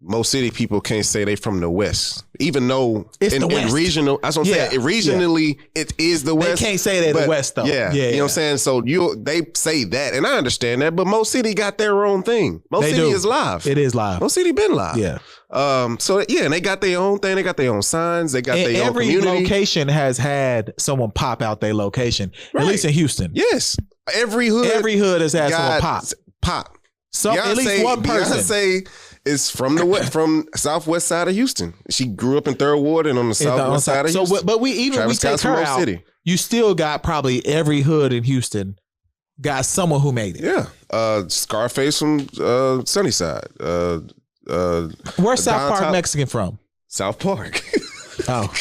E: most city people can't say they from the West, even though in regional. That's what I'm saying. Regionally, it is the West.
H: They can't say they're the West, though.
E: Yeah, you know what I'm saying. So they say that, and I understand that. But most city got their own thing. Most city is live.
H: It is live.
E: Most city been live.
H: Yeah.
E: So yeah, and they got their own thing. They got their own signs. They got their own community.
H: Every location has had someone pop out their location. Right. At least in Houston.
E: Yes. Every hood has had someone pop. So at least one person. Beyonce is from from Southwest side of Houston. She grew up in Third Ward and on the Southwest side of Houston.
H: But we take her out. City. You still got probably every hood in Houston got someone who made it.
E: Yeah. Scarface from Sunnyside.
H: Where's South Park Mexican from?
E: South Park.
H: Oh.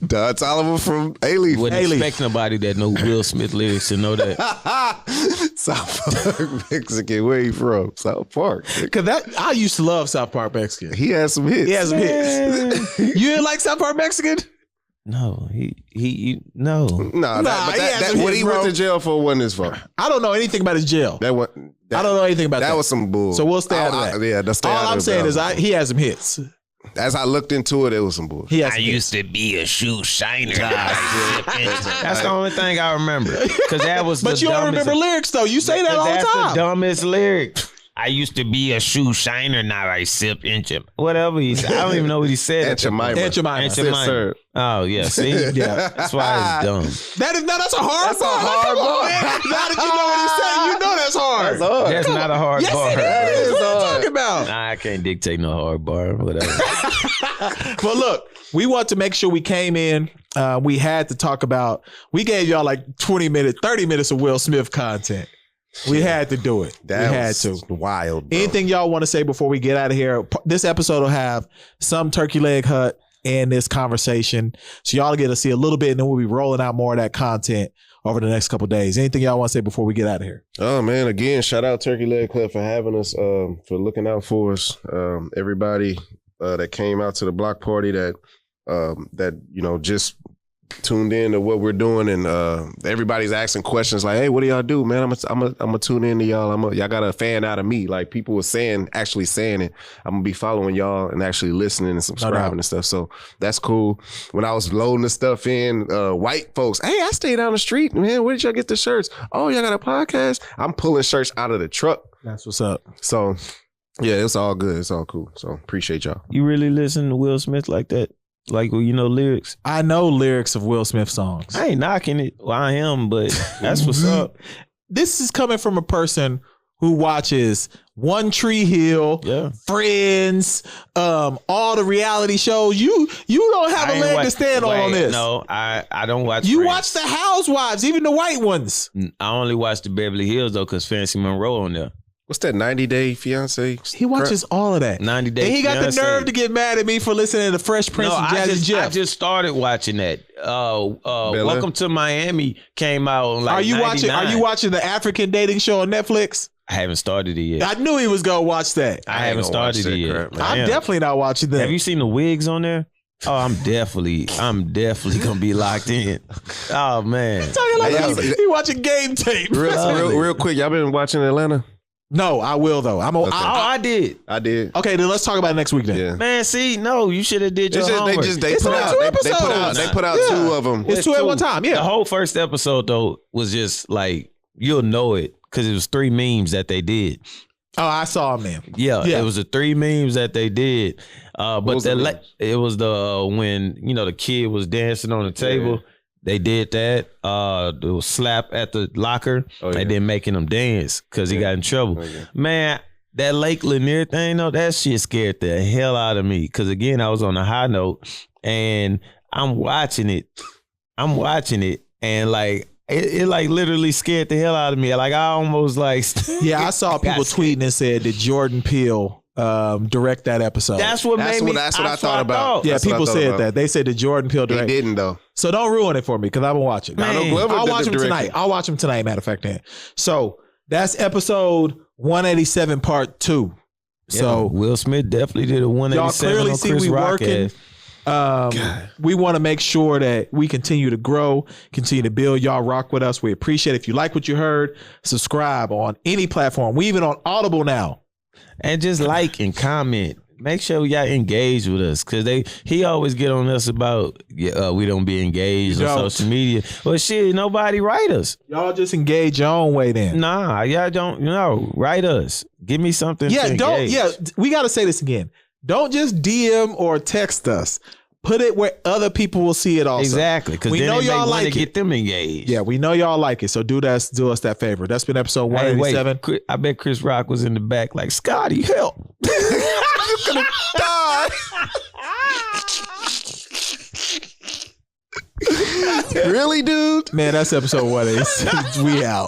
E: Dutch Oliver from A-Leaf.
G: Wouldn't expect nobody that know Will Smith lyrics to know that.
E: South Park Mexican. Where you from? South Park.
H: Cause I used to love South Park Mexican.
E: He had some hits.
H: You didn't like South Park Mexican?
G: No, no.
E: What he went to jail for wasn't his fault.
H: I don't know anything about his jail. I don't know anything about that.
E: That was some bull.
H: So we'll stay out of that.
E: Yeah, that's
H: all I'm saying is he has some hits.
E: As I looked into it, it was some bullshit.
G: I used to be a shoe shiner. That's the only thing I remember. Because that was.
H: But you don't remember lyrics though. You say that all the time.
G: That's the dumbest lyric. I used to be a shoe shiner. Now I sip whatever he said. I don't even know what he said.
E: Aunt Jemima.
G: Oh yeah, see, yeah, that's why it's dumb.
H: That's a hard bar. Now that you know what he's saying, you know that's hard.
G: That's not a hard bar.
H: Yes, it is. What are you talking about?
G: Nah, I can't dictate no hard bar, whatever.
H: But look, we want to make sure we came in. We had to talk about. We gave y'all like 20 minutes, 30 minutes of Will Smith content. We had to do it. We had to.
E: Wild. Bro.
H: Anything y'all want to say before we get out of here? This episode will have some turkey leg hut and this conversation, so y'all get to see a little bit, and then we'll be rolling out more of that content over the next couple of days. Anything y'all want to say before we get out of here?
E: Oh man, again, shout out Turkey Leg Club for having us, for looking out for us. Everybody that came out to the block party that just tuned in to what we're doing, and everybody's asking questions like, "Hey, what do y'all do, man? I'm gonna tune in to y'all. Y'all got a fan out of me." Like people were actually saying it. I'm gonna be following y'all and actually listening and subscribing and stuff. So that's cool. When I was loading the stuff in, white folks, "Hey, I stay down the street, man. Where did y'all get the shirts? Oh, y'all got a podcast?" I'm pulling shirts out of the truck.
H: That's what's up.
E: So yeah, it's all good. It's all cool. So appreciate y'all.
G: You really listen to Will Smith like that? Like, well, you know lyrics?
H: I know lyrics of Will Smith songs.
G: I ain't knocking it. Well, I am, but that's what's up.
H: This is coming from a person who watches One Tree Hill, Friends, all the reality shows. You don't have a leg to stand on this.
G: No, I don't watch
H: You
G: Friends.
H: watch the Housewives, even the white ones.
G: I only watch the Beverly Hills, though, because Fancy Monroe on there.
E: What's that 90 Day Fiance?
H: He watches all of that.
G: 90 Day
H: And he got
G: Fiance.
H: the nerve to get mad at me for listening to Fresh Prince and Jazzy Jeff.
G: I just started watching that. Welcome to Miami came out on like
H: Are you
G: 99.
H: watching the African dating show on Netflix?
G: I haven't started it yet.
H: I knew he was gonna watch that.
G: I haven't started it yet.
H: I'm definitely not watching that.
G: Have you seen the wigs on there? Oh, I'm definitely gonna be locked in. Oh man,
H: he watching game tape.
E: Real quick, y'all been watching Atlanta?
H: No, I will though.
G: I did.
H: Okay, then let's talk about it next week then.
E: Yeah.
G: Man, see, no, you should have did your homework.
E: They put out two of them.
H: It's two at one time. Yeah.
G: The whole first episode though was just like you'll know it because it was 3 memes that they did.
H: Oh, I saw them then.
G: Yeah, it was the 3 memes that they did. But it was the when the kid was dancing on the table. Yeah. They did that. It was slap at the locker. And then making him dance because he got in trouble. Man, that Lake Lanier thing, though, that shit scared the hell out of me. Because, again, I was on a high note. And I'm watching it. And, like, it like literally scared the hell out of me. Like, I almost, like...
H: Yeah, I saw people tweeting and said that Jordan Peele... direct that episode.
G: That's what I
E: thought about.
H: Yeah, people said that. They said that Jordan Peele directed.
E: He didn't though.
H: So don't ruin it for me because I'm gonna watch it. I'll watch him tonight. Matter of fact, then. So that's episode 187, part 2.
G: Yeah,
H: so
G: Will Smith definitely did a 187.
H: Y'all clearly see we working. We want to make sure that we continue to grow, continue to build. Y'all rock with us. We appreciate it. If you like what you heard, subscribe on any platform. We even on Audible now.
G: And just like and comment. Make sure y'all engage with us because he always get on us about we don't be engaged on social media. Well, shit, nobody write us.
H: Y'all just engage your own way then.
G: Nah, y'all don't write us. Give me something.
H: Yeah,
G: to engage.
H: we got to say this again. Don't just DM or text us. Put it where other people will see it also.
G: Exactly, because then y'all like it. Get them engaged.
H: Yeah, we know y'all like it, so do us that favor. That's been episode 187.
G: Hey, wait, I bet Chris Rock was in the back like, Scotty, help.
E: You're gonna die. Really, dude?
H: Man, that's episode 186. We out.